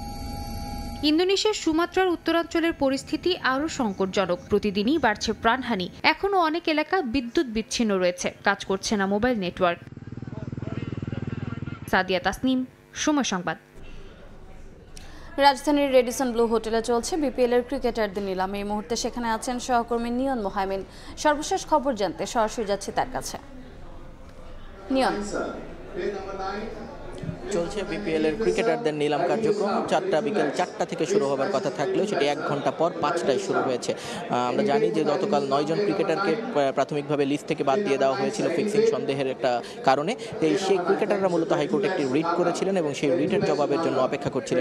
ইন্দোনেশিয়ার সুমাত্রার উত্তরাঞ্চলের পরিস্থিতি আরও সংকটজনক। প্রতিদিনই বাড়ছে প্রাণহানি। এখনও অনেক এলাকা বিদ্যুৎ বিচ্ছিন্ন রয়েছে, কাজ করছে না মোবাইল নেটওয়ার্ক। সাদিয়া তাসনিম, সময় সংবাদ। রাজধানীর রেডিসন ব্লু হোটেলে চলছে বিপিএল এর ক্রিকেটারদের নিলাম। এই মুহূর্তে সেখানে আছেন সহকর্মী নিয়ন মোহামেন। সর্বশেষ খবর জানতে সরাসরি যাচ্ছি তার কাছে। নিয়ন, চলছে বিপিএল এর ক্রিকেটারদের নিলাম কার্যক্রম। বিকেল 4টা থেকে শুরু হবার কথা থাকলেও সেটি 1 ঘন্টা পর 5টায় শুরু হয়েছে। আমরা জানি যে গতকাল 9 জন ক্রিকেটারকে প্রাথমিকভাবে লিস্ট থেকে বাদ দিয়ে দেওয়া হয়েছিল ফিক্সিং সন্দেহের একটা কারণে। সেই ক্রিকেটাররা মূলত হাইকোর্টে একটি রিট করেছিলেন এবং সেই রিটের জবাবের জন্য অপেক্ষা করছিল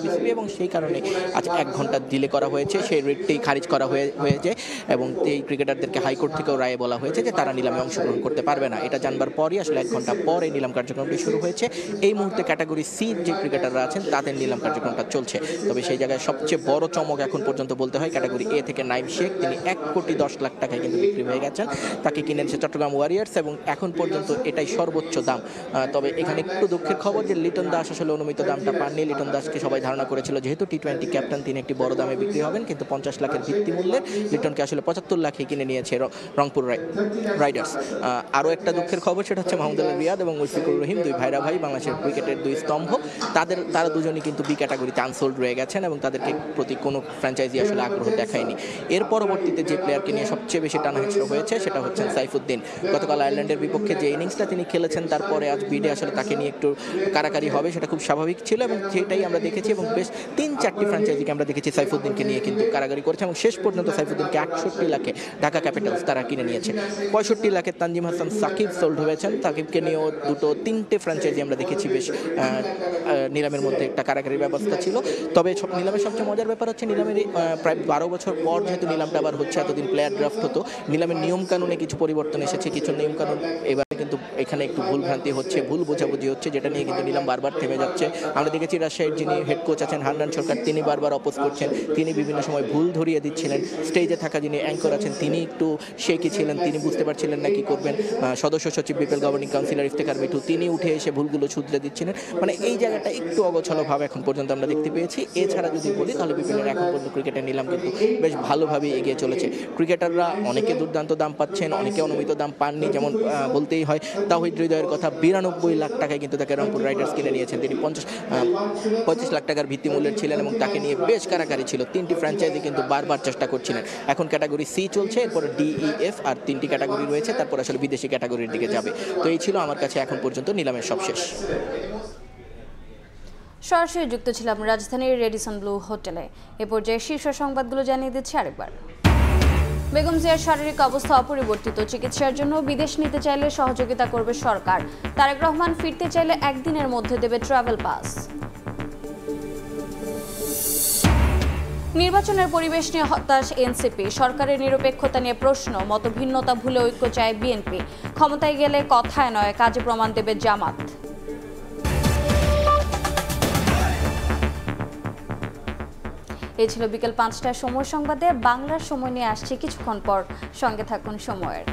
বিসিবি এবং সেই কারণে আজ 1 ঘন্টা ডিলে করা হয়েছে। সেই রিটটি খারিজ করা হয়েছে এবং এই ক্রিকেটারদেরকে হাইকোর্ট থেকেও রায়ে বলা হয়েছে যে তারা নিলামে অংশগ্রহণ করতে পারবে না। এটা জানবার পরই আসলে 1 ঘন্টা পর এই নিলাম কার্যক্রমটি শুরু হয়েছে। এই মুহূর্তে ক্যাটাগরি সি যে ক্রিকেটাররা আছেন তাদের নিলাম কার্যক্রমটা চলছে। তবে সেই জায়গায় সবচেয়ে বড় চমক এখন পর্যন্ত বলতে হয় ক্যাটাগরি এ থেকে নাইম শেখ। তিনি 1,10,00,000 টাকায় কিন্তু বিক্রি হয়ে গেছেন। তাকে কিনে নিয়েছে চট্টগ্রাম ওয়ারিয়ার্স এবং এখন পর্যন্ত এটাই সর্বোচ্চ দাম। তবে এখানে একটু দুঃখের খবর যে লিটন দাস আসলে অনুমিত দামটা পাননি। লিটন দাসকে সবাই ধারণা করেছিল যেহেতু টি20 ক্যাপ্টেন তিনি একটি বড় দামে বিক্রি হবেন, কিন্তু 50 লাখের ভিত্তি মূল্যের লিটনকে আসলে 75 লাখে কিনে নিয়েছে রংপুর রাইডার্স। আরও একটা দুঃখের খবর, সেটা হচ্ছে মাহমুদুল রিয়াদ এবং মুশফিকুর রহিম, দুই ভাইরা ভাই, বাংলাদেশের ক্রিকেটের 2 স্তম্ভ। তারা দুজনই কিন্তু বি ক্যাটাগরিতে আনসোল্ড রয়ে গেছেন এবং তাদেরকে প্রতি কোনো ফ্র্যাঞ্চাইজি আসলে আগ্রহ দেখায়নি। এর পরবর্তীতে যে প্লেয়ারকে নিয়ে সবচেয়ে বেশি টানাহেঁচড়া হয়েছে সেটা হচ্ছেন সাইফুদ্দিন। গতকাল আয়ারল্যান্ডের বিপক্ষে যে ইনিংসটা তিনি খেলেছেন তারপরে আজ বিডে আসলে তাকে নিয়ে একটু কারাকারি হবে, সেটা খুব স্বাভাবিক ছিল এবং সেটাই আমরা দেখেছি। এবং বেশ 3-4টি ফ্র্যাঞ্চাইজিকে আমরা দেখেছি সাইফুদ্দিনকে নিয়ে কিন্তু কারাকারি করেছে এবং শেষ পর্যন্ত সাইফুদ্দিনকে 68 লাখে ঢাকা ক্যাপিটালস তারা কিনে নিয়েছে। 65 লাখে তানজিম হাসান সাকিব সোল্ড হয়েছেন। সাকিবকে নিয়েও 3টে ফ্র্যাঞ্চাইজি আমরা দেখেছি বেশ নিলামের মধ্যে একটা কারাকারির ব্যবস্থা ছিল। তবে নিলামের সবচেয়ে মজার ব্যাপার হচ্ছে নিলামের প্রায় 12 বছর পর যেহেতু নিলামটা আবার হচ্ছে, এতদিন প্লেয়ার ড্রাফট হতো, নিলামের নিয়মকানুনে কিছু পরিবর্তন এসেছে। কিছু নিয়মকানুন এবার কিন্তু এখানে একটু ভুলভ্রান্তি হচ্ছে, ভুল বোঝাবুঝি হচ্ছে, যেটা নিয়ে কিন্তু নিলাম বারবার থেমে যাচ্ছে। আমরা দেখেছি রাজশাহীর যিনি হেড কোচ আছেন হান্নান সরকার, তিনি বারবার অপোজ করছেন, তিনি বিভিন্ন সময় ভুল ধরিয়ে দিচ্ছিলেন। স্টেজে থাকা যিনি অ্যাঙ্কর আছেন তিনি একটু শেকি ছিলেন, তিনি বুঝতে পারছিলেন না কি করবেন। সদস্য সচিব BPL governing councillor Iftekhar Mithu তিনি উঠে এসে ভুলগুলো শুধরে দিচ্ছিলেন। মানে এই জায়গাটা একটু অগোছালো ভাবে এখন পর্যন্ত আমরা দেখতে পেয়েছি। এছাড়া যদি বলি তাহলে বিপিএলের এখন পর্যন্ত ক্রিকেটের নিলাম কিন্তু বেশ ভালোভাবে এগিয়ে চলেছে। ক্রিকেটাররা অনেকে দুর্দান্ত দাম পাচ্ছেন, অনেকে অনুমিত দাম পাননি। যেমন বলতেই হয় তাওহিদ হৃদয়ের কথা, 92 লাখ টাকায় কিন্তু তাকে রংপুর রাইডার্স কিনে নিয়েছেন। তিনি 25 লাখ টাকার ভিত্তিমূল্যের ছিলেন এবং তাকে নিয়ে বেশ কারাকারি ছিল। 3টি ফ্র্যাঞ্চাইজি কিন্তু বারবার চেষ্টা করছিলেন। এখন ক্যাটাগরি সি চলছে, এরপর DEF আর 3টি ক্যাটাগরি রয়েছে, তারপর আসলে বিদেশি ক্যাটাগরির দিকে যাবে। তো এই ছিল আমার কাছে এখন পর্যন্ত নিলামের সবশেষ। সরাসরি যুক্ত ছিলাম রাজধানীর রেডিসন ব্লু হোটেলে। এ পর্যায়ে শীর্ষ সংবাদগুলো জানিয়ে দিচ্ছি আরেকবার। বেগম জিয়ার শারীরিক অবস্থা অপরিবর্তিত, চিকিৎসার জন্য বিদেশ নিতে চাইলে সহযোগিতা করবে সরকার। তারেক রহমান ফিরতে চাইলে 1 দিনের মধ্যে দেবে ট্রাভেল পাস। নির্বাচনের পরিবেশ নিয়ে হতাশ এনসিপি, সরকারের নিরপেক্ষতা নিয়ে প্রশ্ন, মতভিন্নতা ভুলে ঐক্য চায় বিএনপি। ক্ষমতায় গেলে কথায় নয় কাজে প্রমাণ দেবে জামাত। এই ছিল বিকেল 5টার সময় সংবাদে। বাংলার সময় নিয়ে আসছি কিছুক্ষণ পর, সঙ্গে থাকুন সময়ের।